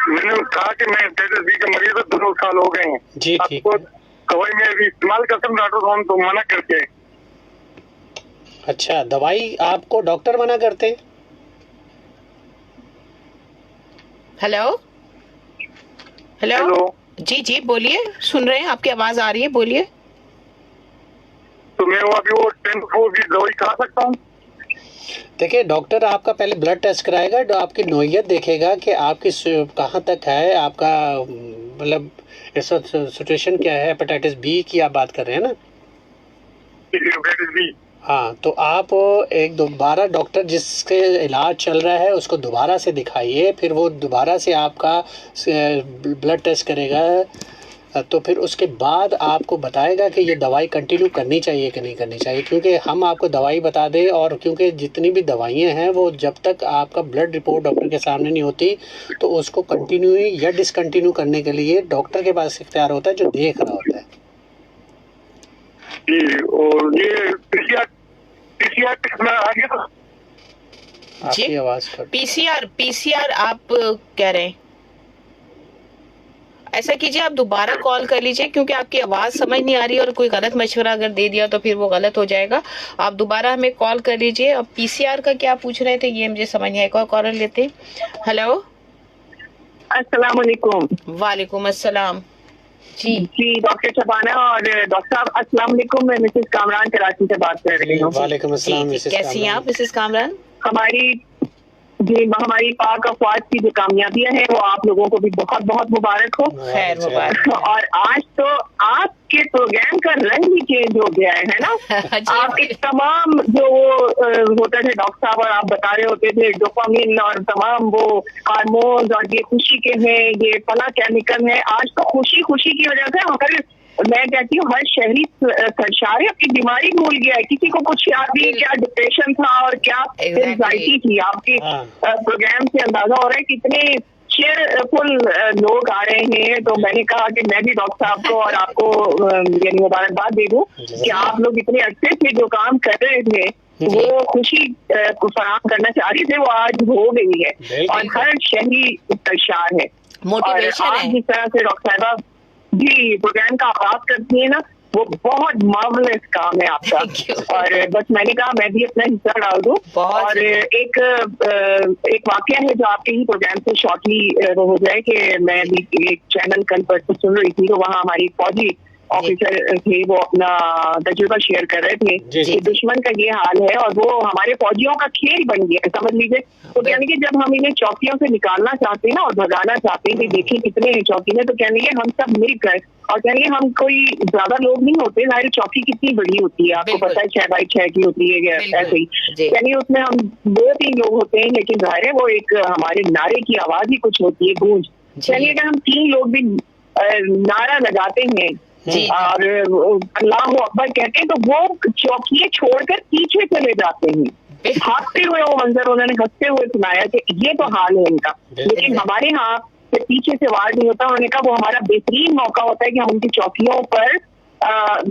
मैंने कहा कि मैं हेपेटाइटिस बी का मरीज 2 साल हो गए हैं। जी ठीक है। दवाई में अभी इस्तेमाल करता हूँ, डॉक्टर साहब तो मना करते हैं। अच्छा, दवाई आपको डॉक्टर मना करते? हेलो हेलो, जी जी बोलिए, सुन रहे हैं, आपकी आवाज आ रही है, बोलिए। तो मैं अभी वो 10-4 की दवाई खा सकता हूँ? देखिए, डॉक्टर आपका पहले ब्लड टेस्ट कराएगा, तो आपकी नोयत देखेगा कि आपकी कहाँ तक है, आपका मतलब इस वक्त सिचुएशन क्या है। हेपेटाइटिस बी की आप बात कर रहे हैं ना? हाँ, तो आप एक दोबारा डॉक्टर जिसके इलाज चल रहा है उसको दोबारा से दिखाइए, फिर वो दोबारा से आपका ब्लड टेस्ट करेगा, तो फिर उसके बाद आपको बताएगा कि ये दवाई कंटिन्यू करनी चाहिए कि नहीं करनी चाहिए। क्योंकि हम आपको दवाई बता दें, और क्योंकि जितनी भी दवाइयाँ हैं वो जब तक आपका ब्लड रिपोर्ट डॉक्टर के सामने नहीं होती तो उसको कंटिन्यू या डिसकंटिन्यू करने के लिए डॉक्टर के पास इख्तियार होता है जो देख रहा होता है। और ये पीसीआर आपकी आवाज कट। पीसीआर आप कह रहे हैं, ऐसा कीजिए आप दोबारा कॉल कर लीजिए, क्योंकि आपकी आवाज समझ नहीं आ रही और कोई गलत मशवरा अगर दे दिया तो फिर वो गलत हो जाएगा। आप दोबारा हमें कॉल कर लीजिए। अब पीसीआर का क्या पूछ रहे थे ये मुझे समझ नहीं आया। कॉलर लेते हैं। हेलो, अस्सलाम वालेकुम। वालेकुम अस्सलाम। जी डॉक्टर शबाना और डॉक्टर साहब अस्सलाम वालेकुम। मैं मिसेस कामरान कराची से बात कर रही हूँ। वालेकुम अस्सलाम मिसेस कामरान। कैसी हैं आप मिसेस कामरान? हमारी पाक अफवाज की जो कामयाबियां हैं वो आप लोगों को भी बहुत बहुत मुबारक हो। खैर मुबारक। और आज तो आपके प्रोग्राम का रंग ही चेंज हो गया है ना। आपके तमाम जो होते थे डॉक्टर साहब और आप बता रहे होते थे डोपामिन और तमाम वो हार्मोन्स और ये खुशी के हैं, ये फला केमिकल है, आज तो खुशी की वजह से हमारे, मैं कहती हूँ हर शहरी सरशार अपनी बीमारी भूल गया है। किसी को कुछ याद नहीं क्या डिप्रेशन था और क्या एंजाइटी थी। आपके प्रोग्राम से अंदाजा हो रहा है कितने चेयरफुल लोग आ रहे हैं। तो मैंने कहा कि मैं भी डॉक्टर साहब को और आपको यानी मुबारकबाद दे दूं कि आप लोग इतने अच्छे से जो काम कर रहे थे वो खुशी को फराहम करना चाह रही थे, वो आज हो गई है और हर शहरी सरशार है। मोटिवेशन है। जिस तरह से डॉक्टर साहबा जी प्रोग्राम का आगाज करती है ना, वो बहुत मार्वलस काम है आपका। और बस मैंने कहा मैं भी अपना हिस्सा डाल दूं। और एक वाकया है जो आपके ही प्रोग्राम से शॉर्टली वो हो जाए कि मैं भी एक चैनल कल पर सुन रही थी, तो वहाँ हमारी फौजी ऑफिसर थे, वो अपना तजुर्बा शेयर कर रहे थे कि दुश्मन का ये हाल है और वो हमारे फौजियों का खेल बन गया, समझ लीजिए। तो कहने के जब हम इन्हें चौकियों से निकालना चाहते हैं ना और भगाना चाहते हैं कि देखिए कितने हैं चौकी में, तो कहने के हम सब मिलकर, और कहने के हम कोई ज्यादा लोग नहीं होते, हमारी चौकी कितनी बड़ी होती है आपको पता है, 6x6 की होती है ऐसे ही। कहने उसमें हम 2-3 लोग होते हैं, लेकिन जाहिर है वो एक हमारे नारे की आवाज ही कुछ होती है, गूंज। कहने अगर हम 3 लोग भी नारा लगाते हैं और अल्लाहू अकबर कहते हैं तो वो चौकियां छोड़कर पीछे चले जाते हैं। भागते हुए वो मंजर उन्होंने हंसते हुए सुनाया कि ये तो हाल है इनका। लेकिन हमारे यहाँ से पीछे से वार नहीं होता। उन्होंने कहा वो हमारा बेहतरीन मौका होता है कि हम उनकी चौकियों पर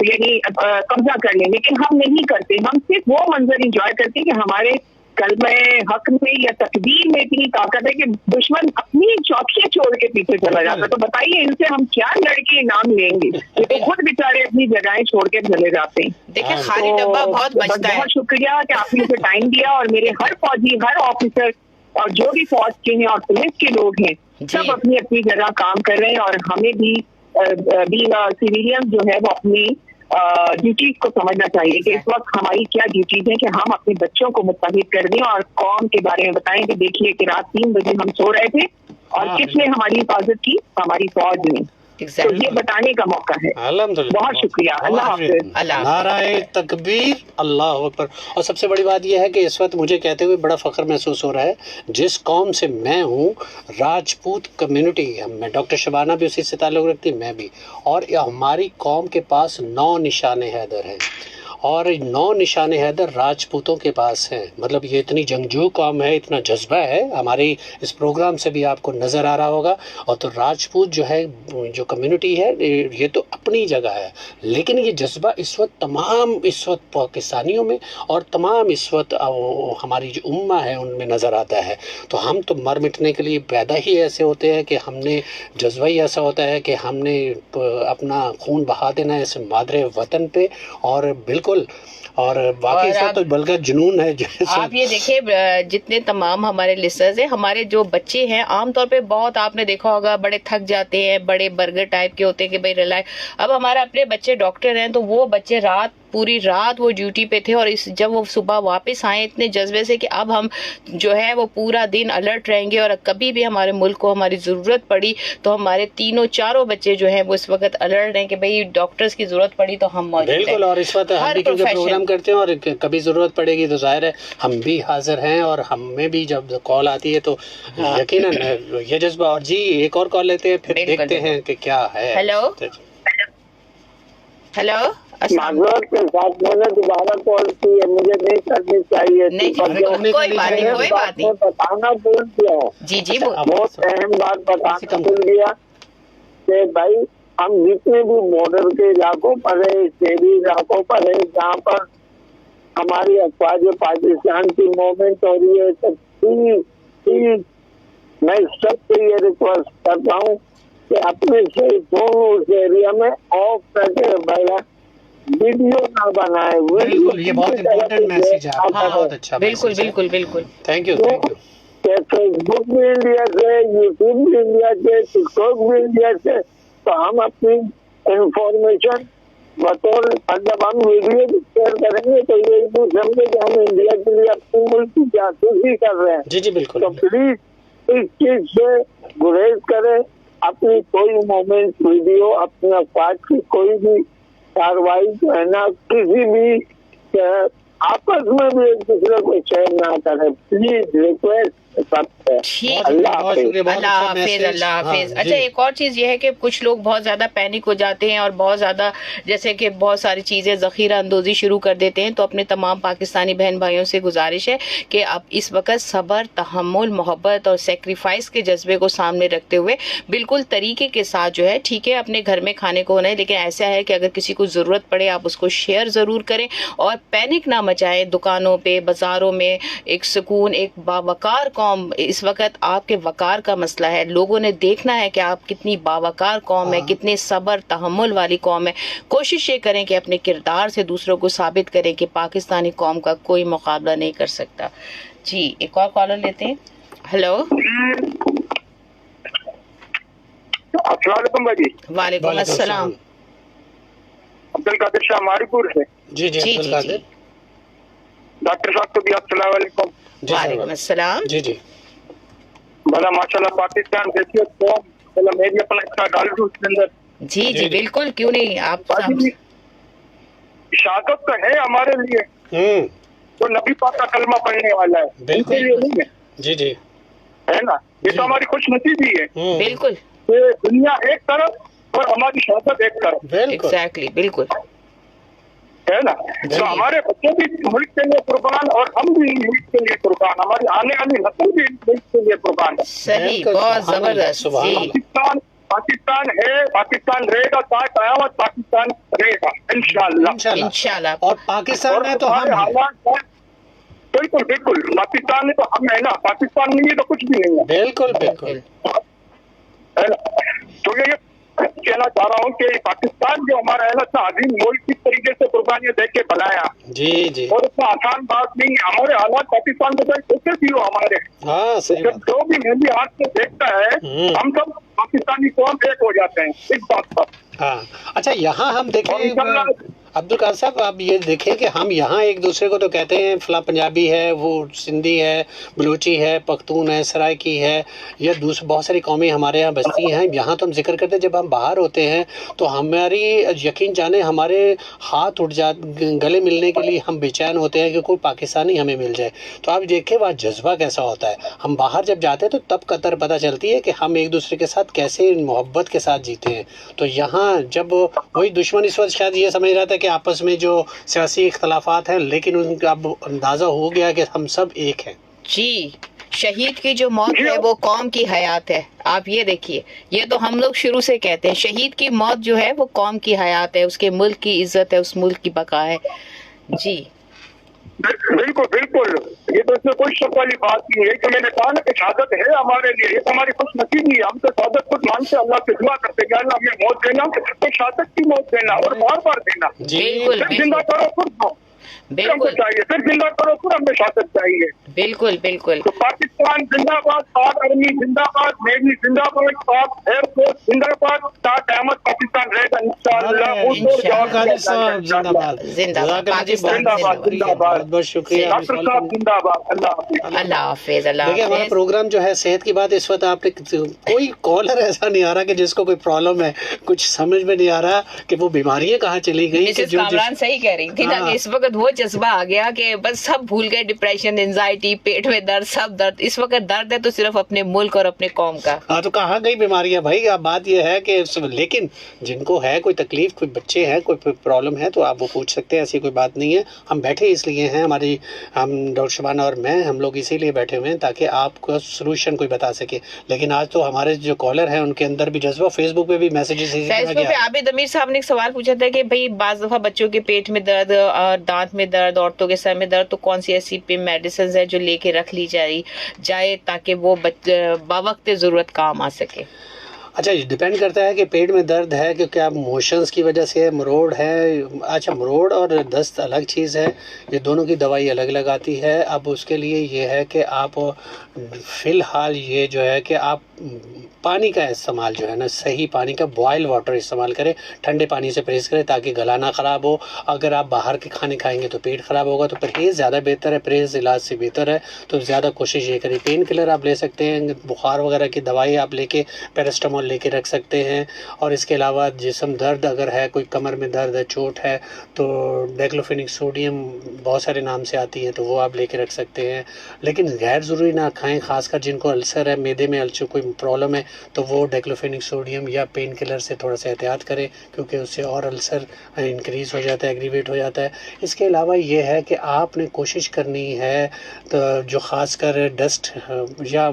यानी कब्जा कर लें, लेकिन हम नहीं करते। हम सिर्फ वो मंजर इंजॉय करते हैं कि हमारे कलमे हक में या तकदीर में इतनी ताकत है कि दुश्मन अपनी चौकियां छोड़ के पीछे चला जाता है। तो बताइए इनसे हम क्या लड़के इनाम लेंगे? ये तो खुद बेचारे अपनी जगहें छोड़ के चले जाते हैं। देखिए खाली डब्बा बहुत बचता है। बहुत शुक्रिया कि आपने मुझे टाइम दिया, और मेरे हर फौजी, हर ऑफिसर और जो भी फौज के हैं और पुलिस के लोग हैं सब अपनी अपनी जगह काम कर रहे हैं। और हमें भी सिविलियन जो है वो अपनी ड्यूटीज को समझना चाहिए कि इस वक्त हमारी क्या ड्यूटीज है कि हम अपने बच्चों को मुत्तहिद कर दें और कौम के बारे में बताएं कि देखिए कि रात 3 बजे हम सो रहे थे और किसने हमारी हिफाजत की? हमारी फौज ने। तो ये बताने का मौका है। बहुत शुक्रिया। अल्लाह हाफ़िज़। नाराए तकबीर, अल्लाह अकबर। और सबसे बड़ी बात यह है कि इस वक्त मुझे कहते हुए बड़ा फख्र महसूस हो रहा है, जिस कौम से मैं हूँ, राजपूत कम्युनिटी, मैं डॉक्टर शबाना भी उसी से ताल्लुक़ रखती, मैं भी, और हमारी कौम के पास 9 निशाने हैदर हैं और 9 निशाने हैदर राजपूतों के पास हैं। मतलब ये इतनी जंगजू कौम है, इतना जज्बा है। हमारे इस प्रोग्राम से भी आपको नज़र आ रहा होगा। और तो राजपूत जो है, जो कम्युनिटी है, ये तो अपनी जगह है, लेकिन ये जज्बा इस वक्त पाकिस्तानियों में और तमाम इस वक्त हमारी जो उम्मा है उनमें नज़र आता है। तो हम तो मर मिटने के लिए पैदा ही ऐसे होते हैं कि हमने जज्बा ही ऐसा होता है कि हमने अपना खून बहा देना है इस मादरे वतन पे। और बिल्कुल, और बाकी सब तो बल्कि जुनून है। आप ये देखिए जितने तमाम हमारे लिसनर्स हैं, हमारे जो बच्चे हैं आमतौर पे बहुत आपने देखा होगा बड़े थक जाते हैं, बड़े बर्गर टाइप के होते हैं कि भाई रिलैक्स। अब हमारे अपने बच्चे डॉक्टर हैं तो वो बच्चे रात पूरी रात वो ड्यूटी पे थे और जब वो सुबह वापस आए इतने जज्बे से कि अब हम जो है वो पूरा दिन अलर्ट रहेंगे और कभी भी हमारे मुल्क को हमारी जरूरत पड़ी तो हमारे चारों बच्चे जो हैं वो इस वक्त अलर्ट हैं कि भाई डॉक्टर्स की जरूरत पड़ी तो हम मौजूद हैं। बिल्कुल, और इस वक्त हम भी क्योंकि प्रोग्राम करते हैं और कभी जरूरत पड़ेगी तो जाहिर है हम भी हाजिर हैं और हमें भी जब कॉल आती है तो यकीनन ये जज्बा। और जी एक और कॉल लेते हैं फिर देखते हैं कि क्या है। हेलो हेलो, माजूर के साथ मैंने दोबारा कॉल की है, मुझे नहीं करनी चाहिए। नहीं, कोई बात नहीं, बताना भूल गया। जी बहुत अहम बात बताना भूल गया कि भाई हम जितने भी बॉर्डर के इलाकों पर है, शहरी इलाकों पर है, जहाँ पर हमारी अफवाज पाकिस्तान की मूवमेंट हो रही है, तो मैं सबसे ये रिक्वेस्ट करता हूँ कि अपने से फोन उस एरिया में ऑफ करके बैठा, वीडियो ना बनाए। बिल्कुल, ये बहुत इम्पोर्टेंट मैसेज है आपका, बहुत अच्छा। बिल्कुल बिल्कुल बिल्कुल, थैंक यू। फेसबुक भी इंडिया से, यूट्यूब भी इंडिया से, टिकटॉक भी इंडिया से, तो हम अपनी इंफॉर्मेशन बतौर जब हम वीडियो शेयर करेंगे तो ये भी समझे कि हम इंडिया के लिए अपने मुल्क की जासूसी कर रहे हैं। जी बिल्कुल। तो प्लीज इस चीज से गुरेज करें, अपनी कोई मोमेंट वीडियो, अपने अफवाज की कोई भी कार्रवाई जो है ना, किसी भी आपस में भी एक दूसरे को शेयर ना करें, प्लीज रिक्वेस्ट। अल्लाह हाफिज। अच्छा, एक और चीज ये है कि कुछ लोग बहुत ज्यादा पैनिक हो जाते हैं और बहुत ज्यादा जैसे कि बहुत सारी चीजें जखीरा अंदोजी शुरू कर देते हैं, तो अपने तमाम पाकिस्तानी बहन भाइयों से गुजारिश है कि अब इस वक्त सब्र, तहम्मुल, मोहब्बत और सेक्रीफाइस के जज्बे को सामने रखते हुए बिल्कुल तरीके के साथ जो है, ठीक है अपने घर में खाने को होना है, लेकिन ऐसा है कि अगर किसी को जरूरत पड़े आप उसको शेयर जरूर करें और पैनिक ना मचाएं। दुकानों पे, बाजारों में एक सुकून, एक बावकार कौम, इस वक्त आपके वकार का मसला है। लोगों ने देखना है कि आप कितनी बावकार कौम है, कितने सब्र तहम्मुल वाली कौम है। कोशिश ये करें कि अपने किरदार से दूसरों को साबित करें कि पाकिस्तानी कौम का कोई मुकाबला नहीं कर सकता। जी एक और कॉलर लेते हैं। हेलो, अस्सलाम वालेकुम भाई। वालेकुम अस्सलाम। अब्दुल कादिर शाह मारीपुर से। जी अब्दुल कादिर। डॉक्टर साहब को भी अस्सलाम वालेकुम। वालेकुम अस्सलाम। जी भला माशाल्लाह पाकिस्तान देखिए तो भला मैं भी अपना हिस्सा डाल दूं उसके अंदर। जी बिल्कुल, क्यों नहीं। आप शहादत तो है हमारे लिए, तो नबी पाक का कलमा पढ़ने वाला है, बिल्कुल। जी है ना, ये तो हमारी खुशनसीबी है। बिल्कुल, दुनिया एक तरफ और हमारी शहादत एक तरफ। एग्जैक्टली, बिल्कुल, है ना। तो हमारे बच्चे भी मुल्क के लिए कुर्बान और हम भी मुल्क के लिए कुर्बान, हमारी आने वाली नस्ल भी मुल्क के लिए कुर्बान। सही, बहुत जबरदस्त। पाकिस्तान है, पाकिस्तान रहेगा, कयामत पाकिस्तान रहेगा इंशाल्लाह। और पाकिस्तान है तो हम हालात बिल्कुल पाकिस्तान है तो हम है ना, पाकिस्तान नहीं है तो कुछ भी नहीं है। बिल्कुल है ना। तो ये कहना चाह रहा हूँ कि पाकिस्तान जो हमारा है ना, अजीम मुल्क किस तरीके से कुर्बानियां देख के बनाया। जी और इतना आसान बात नहीं है। हमारे हालात पाकिस्तान के साथ कैसे थी वो हमारे, जो भी मेहंदी हाथ से देखता है हम सब पाकिस्तानी कौम एक हो जाते हैं इस बात पर। हाँ, अच्छा यहाँ हम देखें अब्दुल कादिर साहब, आप ये देखें कि हम यहाँ एक दूसरे को तो कहते हैं फला पंजाबी है, वो सिंधी है, बलूची है, पख्तून है, सराइकी है, या दूसरी बहुत सारी कौमें हमारे यहाँ बसती हैं। यहाँ तो हम जिक्र करते हैं, जब हम बाहर होते हैं तो हमारी यकीन जाने हमारे हाथ उठ जा, गले मिलने के लिए हम बेचैन होते हैं कि कोई पाकिस्तानी हमें मिल जाए। तो आप देखें वहाँ जज्बा कैसा होता है। हम बाहर जब जाते हैं तो तब कतर पता चलती है कि हम एक दूसरे के साथ कैसे मोहब्बत के साथ जीते हैं। तो यहाँ जब वही दुश्मन इस वक्त शायद ये समझ रहा था कि आपस में जो सियासी इख्तलाफात हैं, लेकिन उनका अब अंदाजा हो गया कि हम सब एक हैं। जी, शहीद की जो मौत है वो कौम की हयात है। आप ये देखिए, ये तो हम लोग शुरू से कहते हैं, शहीद की मौत जो है वो कौम की हयात है, उसके मुल्क की इज्जत है, उस मुल्क की बका है। जी बिल्कुल, ये तो इसमें कोई शक वाली बात नहीं है कि मैंने कहा ना कि शहादत है हमारे लिए, ये तो हमारी खुशनसीबी है। हम तो शहादत खुद मानते, अल्लाह से दुआ करते कि अल्लाह हमें मौत देना, तो शहादत की मौत देना और बार बार देना। जिंदा करो खुद को, बिल्कुल चाहिए, सिर्फ सिंगापुर और हमें शासन चाहिए। बिल्कुल बिल्कुल। तो पाकिस्तान जिंदाबाद, पाक आर्मी जिंदाबाद, नेवी जिंदाबाद, पाक एयरफोर्स जिंदाबाद, साथ अहमद पाकिस्तान रहेगा इंशाअल्लाह। जिंदाबाद जिंदाबाद पाकिस्तान जिंदाबाद जिंदाबाद। बहुत शुक्रिया डॉक्टर साहब जिंदाबाद। अल्लाह हाफिज। अल्लाह देखिए हमारा प्रोग्राम जो है सेहत की बात, इस वक्त आपने कोई कॉलर ऐसा नहीं आ रहा कि जिसको कोई प्रॉब्लम है, कुछ समझ में नहीं आ रहा कि वो बीमारियां कहाँ चली गई। मिसेस कामरान सही कह रही थी ना कि इस वक्त वो जज्बा आ गया कि बस सब भूल गए, डिप्रेशन, एंजाइटी, पेट में दर्द, सब दर्द। इस वक्त दर्द है तो सिर्फ अपने मुल्क और अपने कौम का। हाँ तो कहाँ गई बीमारियां भाई। अब बात यह है कि लेकिन जिनको है कोई तकलीफ, कोई बच्चे हैं, कोई प्रॉब्लम है तो आप वो पूछ सकते हैं, ऐसी कोई बात नहीं है। हम बैठे इसलिए हैं, हम डॉक्टर शबाना और मैं, हम लोग इसीलिए बैठे हुए हैं ताकि आपको सोल्यूशन कोई बता सके। लेकिन आज तो हमारे जो कॉलर हैं उनके अंदर भी जज्बा, फेसबुक पे भी मैसेजेस। फेसबुक पे आबिद अमीर साहब ने एक सवाल पूछा था कि भाई बाज दफा बच्चों के पेट में दर्द और दांत में दर्द, औरतों के सर में दर्द, तो कौन सी ऐसी मेडिसिन है जो लेके रख ली जाए ताकि वो बावक्त जरूरत काम आ सके। अच्छा, डिपेंड करता है कि पेट में दर्द है कि क्या मोशंस की वजह से मरोड़ है। अच्छा, मरोड़ और दस्त अलग चीज़ है, ये दोनों की दवाई अलग अलग आती है। अब उसके लिए ये है कि आप फ़िलहाल ये जो है कि आप पानी का इस्तेमाल जो है ना, सही पानी का बॉयल वाटर इस्तेमाल करें, ठंडे पानी से परहेज़ करें ताकि गला ना ख़राब हो। अगर आप बाहर के खाने खाएंगे तो पेट ख़राब होगा, तो परहेज़ ज़्यादा बेहतर है, परहेज़ इलाज से बेहतर है। तो ज़्यादा कोशिश ये करें। पेन किलर आप ले सकते हैं, बुखार वगैरह की दवाई आप लेके पैरास्टामोल लेके रख सकते हैं। और इसके अलावा जिस्म दर्द अगर है, कोई कमर में दर्द है, चोट है, तो डाइक्लोफेनिक सोडियम बहुत सारे नाम से आती है, तो वो आप लेके रख सकते हैं। लेकिन गैर ज़रूरी ना खाएं, खासकर जिनको अल्सर है, मैदे में अल्सर कोई प्रॉब्लम है, तो वो डाइक्लोफेनिक सोडियम या पेन किलर से थोड़ा सा एहतियात करें, क्योंकि उससे और अल्सर इंक्रीज़ हो जाता है, एग्रीवेट हो जाता है। इसके अलावा ये है कि आपने कोशिश करनी है तो जो ख़ासकर डस्ट या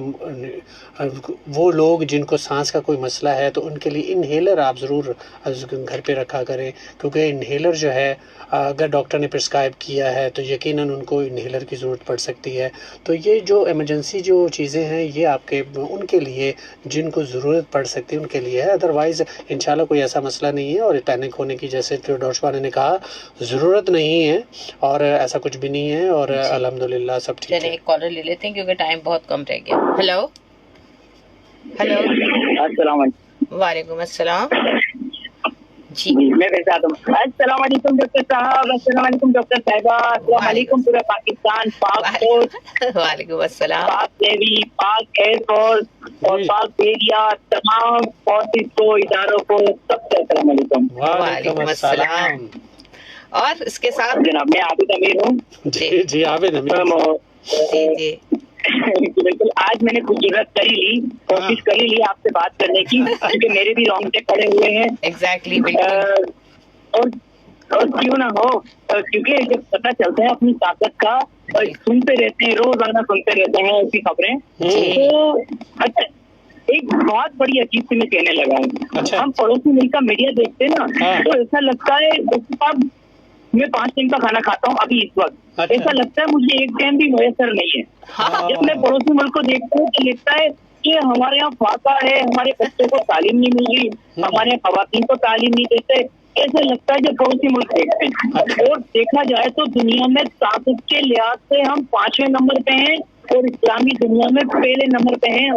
वो लोग जिनको सांस का कोई मसला है, तो उनके लिए इन्हेलर आप ज़रूर घर पे रखा करें, क्योंकि इन्हेलर जो है अगर डॉक्टर ने प्रिस्क्राइब किया है तो यकीनन उनको इन्हेलर की ज़रूरत पड़ सकती है। तो ये जो इमरजेंसी जो चीज़ें हैं, ये आपके उनके लिए जिनको ज़रूरत पड़ सकती है उनके लिए है। अदरवाइज़ इंशाल्लाह कोई ऐसा मसला नहीं है और पैनिक होने की, जैसे जो डॉक्टर शबाना ने कहा, ज़रूरत नहीं है और ऐसा कुछ भी नहीं है और अल्हम्दुलिल्लाह सब ठीक है। एक कॉलर ले लेते हैं क्योंकि टाइम बहुत कम रह गया। हेलो हेलो, वालेकुम अस्सलाम जी। मैं वैसा अस्सलाम वालेकुम डॉक्टर साहब, अस्सलाम वालेकुम डॉक्टर साहिबा, अस्सलाम वालेकुम पूरा पाकिस्तान, पाक फोर्स, वालेकुम अस्सलाम, पाक नेवी, पाक एयरफोर्स और पाक एरिया, तमाम फोर्सेस को, इदारों को, सबसे अस्सलाम वालेकुम। वालेकुम अस्सलाम। और इसके साथ जनाब मैं आबिद अमीर हूँ। जी आबिद अमीर जी। बिल्कुल, आज मैंने कुछ जरूरत कर ही ली, कोशिश कर ही ली आपसे बात करने की, क्योंकि मेरे भी रोंगटे खड़े हुए हैं। एग्जैक्टली, और क्यों ना हो, क्योंकि जब पता चलता है अपनी ताकत का, सुनते रहते हैं, रोजाना सुनते रहते हैं ऐसी खबरें, तो अच्छा एक बहुत बड़ी अजीब सी मैं कहने लगा हूँ। अच्छा। हम पड़ोसी मुल्क का मीडिया देखते हैं ना, तो ऐसा लगता है मैं 5 दिन का खाना खाता हूँ अभी इस वक्त। अच्छा। ऐसा लगता है मुझे एक टाइम भी मुयसर नहीं है। जब मैं पड़ोसी मुल्क को देखता हूँ तो लगता है कि हमारे यहाँ फाका है, हमारे बच्चों को तालीम नहीं मिल रही, हमारे यहाँ खवातीन को तालीम नहीं देते। ऐसे लगता है जो पड़ोसी मुल्क देखते हैं। और देखा जाए तो दुनिया में ताकत के लिहाज से हम 5वें नंबर पे हैं और इस्लामी दुनिया में पहले नंबर पे हैं।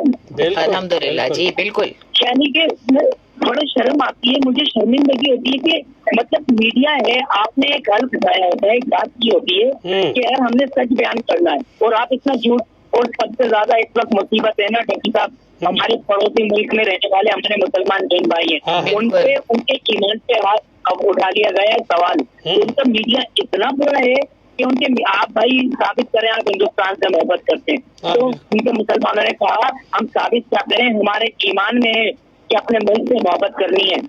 अल्हम्दुलिल्लाह जी, बिल्कुल। यानी कि बड़ा शर्म आती है, मुझे शर्मिंदगी होती है कि मतलब मीडिया है, आपने एक हल बताया होता है, एक बात की होती है कि यार हमने सच बयान करना है, और आप इतना झूठ। और सबसे ज्यादा इस वक्त मुसीबत है ना डॉक्टर साहब, हमारे पड़ोसी मुल्क में रहने वाले हमारे मुसलमान बहन भाई हैं, उनपे उनके ईमान पे हाथ अब उठा लिया गया है सवाल। उनका मीडिया इतना बुरा है कि उनके, आप भाई साबित करें आप हिंदुस्तान से मोहब्बत करते हैं, तो उनके मुसलमानों ने कहा हम साबित क्या करें, हमारे ईमान में है कि अपने मुल्क से मोहब्बत करनी है।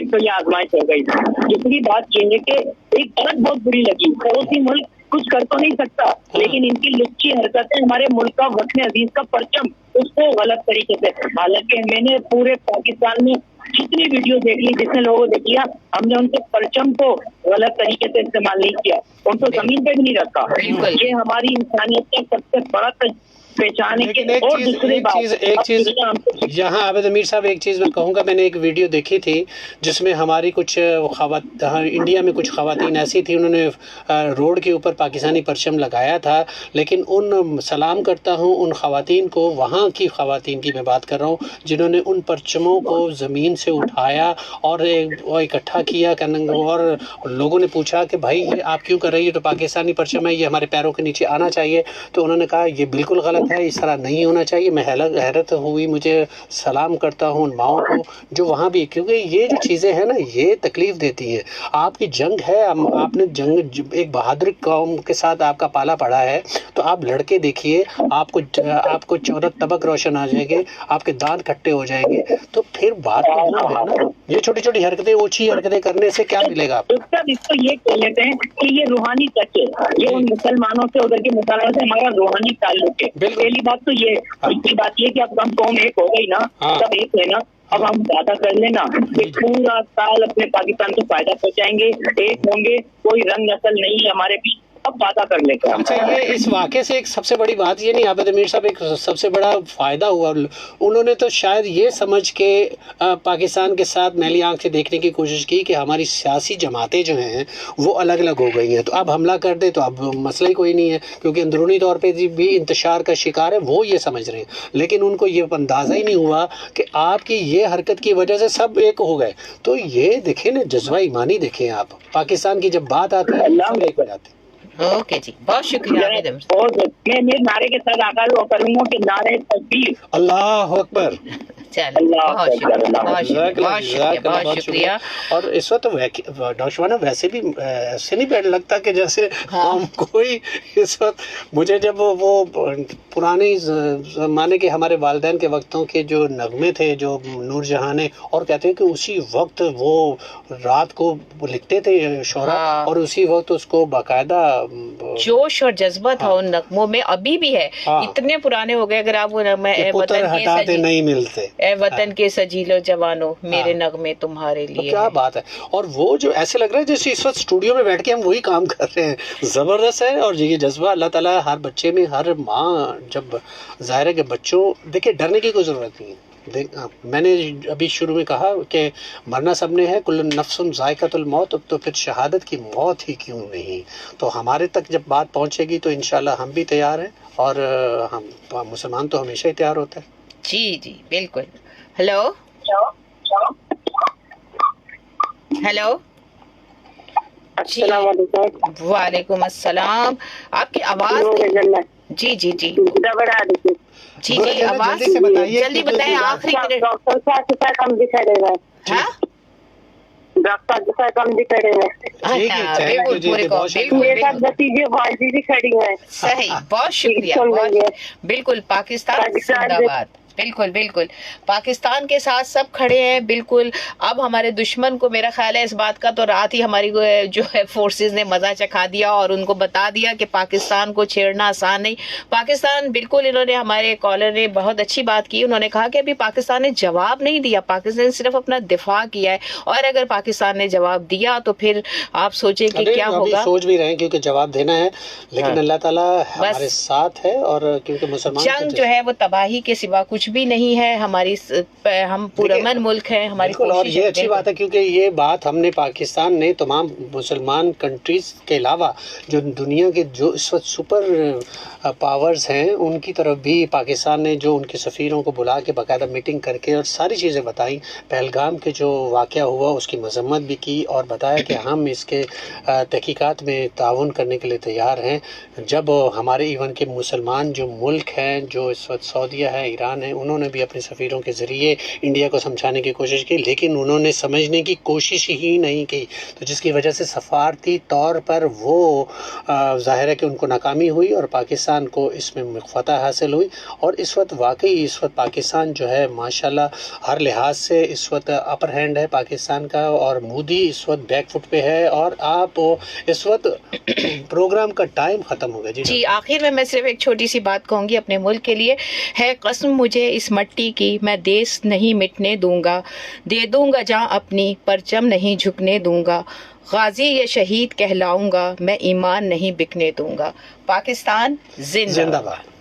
तो ये आजमाइश हो गई। दूसरी बात ये है कि एक बात बहुत बुरी लगी, पड़ोसी मुल्क कुछ कर तो नहीं सकता, लेकिन इनकी लुच्ची हरकतें हमारे मुल्क का वतन अजीज का परचम, उसको गलत तरीके से, हालांकि मैंने पूरे पाकिस्तान में जितनी वीडियो देख ली, जितने लोगों देख लिया, हमने उनके परचम को गलत तरीके से इस्तेमाल नहीं किया, उनको जमीन पे भी नहीं रखा। ये हमारी इंसानियत का सबसे बड़ा पहचाने के। लेकिन एक चीज यहाँ आबिद अमीर साहब, एक चीज़ मैं कहूँगा, मैंने एक वीडियो देखी थी जिसमें हमारी कुछ इंडिया में कुछ ख़वातीन ऐसी थी, उन्होंने रोड के ऊपर पाकिस्तानी परचम लगाया था, लेकिन सलाम करता हूँ उन ख़वातीन को, वहाँ की ख़वातीन की मैं बात कर रहा हूँ, जिन्होंने उन परचमों को ज़मीन से उठाया और इकट्ठा किया, और लोगों ने पूछा कि भाई ये आप क्यों कर रही है, तो पाकिस्तानी परचम है, ये हमारे पैरों के नीचे आना चाहिए। तो उन्होंने कहा ये बिल्कुल गलत है, इस तरह नहीं होना चाहिए। मैं हैरत हुई, मुझे सलाम करता हूँ उन माओं को जो वहाँ भी, क्योंकि ये जो चीज़ें हैं ना ये तकलीफ़ देती हैं। आपकी जंग है, आपने जंग एक बहादुर कौम के साथ आपका पाला पड़ा है, तो आप लड़के देखिए, आपको 14 तबक रोशन आ जाएंगे, आपके दांत खट्टे हो जाएंगे, तो फिर बात तो है ना। ये छोटी छोटी हरकतें, ओछी हरकतें करने से क्या मिलेगा? इसको ये कह लेते हैं कि ये रूहानी टच है, ये उन मुसलमानों से, उधर के मुसलमानों से हमारा रूहानी ताल्लुक है। पहली बात तो ये, दूसरी बात ये कि अब हम कौम एक हो गई ना, सब एक है ना, अब हम वादा कर लेना कि पूरा साल अपने पाकिस्तान को फायदा पहुंचाएंगे, एक होंगे, कोई रंग नस्ल नहीं है हमारे बीच, अब वादा कर लेते हैं। अच्छा, ये इस वाक़े से एक सबसे बड़ी बात ये नहीं आबिद अमीर साहब, एक सबसे बड़ा फ़ायदा हुआ, उन्होंने तो शायद ये समझ के पाकिस्तान के साथ मैली आंख से देखने की कोशिश की कि हमारी सियासी जमातें जो हैं वो अलग अलग हो गई हैं, तो अब हमला कर दे तो अब मसला ही कोई नहीं है, क्योंकि अंदरूनी तौर पे भी इंतशार का शिकार है, वो ये समझ रहे हैं। लेकिन उनको ये अंदाज़ा ही नहीं हुआ कि आपकी ये हरकत की वजह से सब एक हो गए। तो ये देखें ना, जज्बा ईमानी देखें आप, पाकिस्तान की जब बात आती है सब एक हो जाते हैं। ओके जी, बहुत शुक्रिया। मैं नारे के साथ आगाज करूंगा कि नारे तकबीर, अल्लाह अकबर। बहुत शुक्रिया। और इस वक्त डॉक्टर शबाना वैसे भी ऐसे नहीं बैठ लगता कि जैसे हम कोई, इस वक्त मुझे जब वो पुराने ज़माने के हमारे वालिदैन के वक्तों के जो नगमे थे, जो नूरजहां ने, और कहते हैं कि उसी वक्त वो रात को लिखते थे शोरा, और उसी वक्त उसको बाकायदा जोश और जज्बा था उन नगमों में, अभी भी है। इतने पुराने हो गए, अगर आप वो हटाते नहीं मिलते, वतन के सजीलो जवानों, मेरे नगमे तुम्हारे लिए। तो क्या बात है। और वो जो ऐसे लग रहा है जैसे इस वक्त स्टूडियो में बैठ के हम वही काम कर रहे हैं, जबरदस्त है। और ये जज्बा अल्लाह ताला हर बच्चे में, हर माँ, जब जाहिर है कि बच्चों, देखिए डरने की कोई जरूरत नहीं है। मैंने अभी शुरू में कहा कि मरना सबने है, कुल्लु नफ्सुन ज़ायक़तुल मौत, तो फिर शहादत की मौत ही क्यों नहीं। तो हमारे तक जब बात पहुंचेगी तो इंशाल्लाह हम भी तैयार हैं, और हम मुसलमान तो हमेशा ही तैयार होता है। जी जी बिल्कुल। हेलो हेलो, वालेकुम अस्सलाम। आपकी आवाज जी जी जी जी जी, आवाज जल्दी बताएं, आखिरी मिनट। डॉक्टर साहब के साथ हम दिखा रहे हैं, डॉक्टर के साथ हम दिखा रहे हैं, बिल्कुल पूरे को, बिल्कुल भतीजे भाई खड़ी है। सही, बहुत शुक्रिया। बिल्कुल, पाकिस्तान जिंदाबाद। बिल्कुल बिल्कुल, पाकिस्तान के साथ सब खड़े हैं। बिल्कुल, अब हमारे दुश्मन को मेरा ख्याल है इस बात का तो रात ही हमारी जो है फोर्सेस ने मजा चखा दिया और उनको बता दिया कि पाकिस्तान को छेड़ना आसान नहीं। पाकिस्तान, बिल्कुल इन्होंने, हमारे कॉलर ने बहुत अच्छी बात की, उन्होंने कहा कि अभी पाकिस्तान ने जवाब नहीं दिया, पाकिस्तान ने सिर्फ अपना दिफा किया है, और अगर पाकिस्तान ने जवाब दिया तो फिर आप सोचे कि क्या होगा। सोच भी रहे हैं क्योंकि जवाब देना है, लेकिन अल्लाह ताला हमारे साथ है, और क्योंकि मुसलमान जंग जो है वो तबाही के सिवा कुछ भी नहीं है। हमारी, हम पुरअमन मुल्क हैं, हमारी और ये अच्छी बात है, क्योंकि ये बात हमने, पाकिस्तान ने तमाम मुसलमान कंट्रीज के अलावा जो दुनिया के जो इस वक्त सुपर पावर्स हैं उनकी तरफ भी पाकिस्तान ने, जो उनके सफ़ीरों को बुला के बाकायदा मीटिंग करके और सारी चीज़ें बताई। पहलगाम के जो वाक़या हुआ उसकी मजम्मत भी की, और बताया कि हम इसके तहकीकात में ताउन करने के लिए तैयार हैं। जब हमारे इवन के मुसलमान जो मुल्क हैं, जो इस वक्त सऊदीया है, ईरान है, उन्होंने भी अपने सफ़ीरों के ज़रिए इंडिया को समझाने की कोशिश की, लेकिन उन्होंने समझने की कोशिश ही नहीं की, तो जिसकी वजह से सफारती तौर पर वो ज़ाहिर है कि उनको नाकामी हुई और पाकिस्तान को इसमें फतह हासिल हुई। और इस वक्त वाकई इस वक्त पाकिस्तान जो है माशाल्लाह हर लिहाज से इस वक्त अपर हैंड है पाकिस्तान का, और मोदी इस वक्त बैक फुट पे है। और आप इस वक्त प्रोग्राम का टाइम ख़त्म हो गया जी। आखिर में मैं सिर्फ एक छोटी सी बात कहूँगी अपने मुल्क के लिए, है कसम मुझे इस मट्टी की, मैं देश नहीं मिटने दूंगा, दे दूंगा जहाँ अपनी परचम नहीं झुकने दूंगा, गाजी या शहीद कहलाऊंगा, मैं ईमान नहीं बिकने दूंगा। पाकिस्तान जिंदाबाद।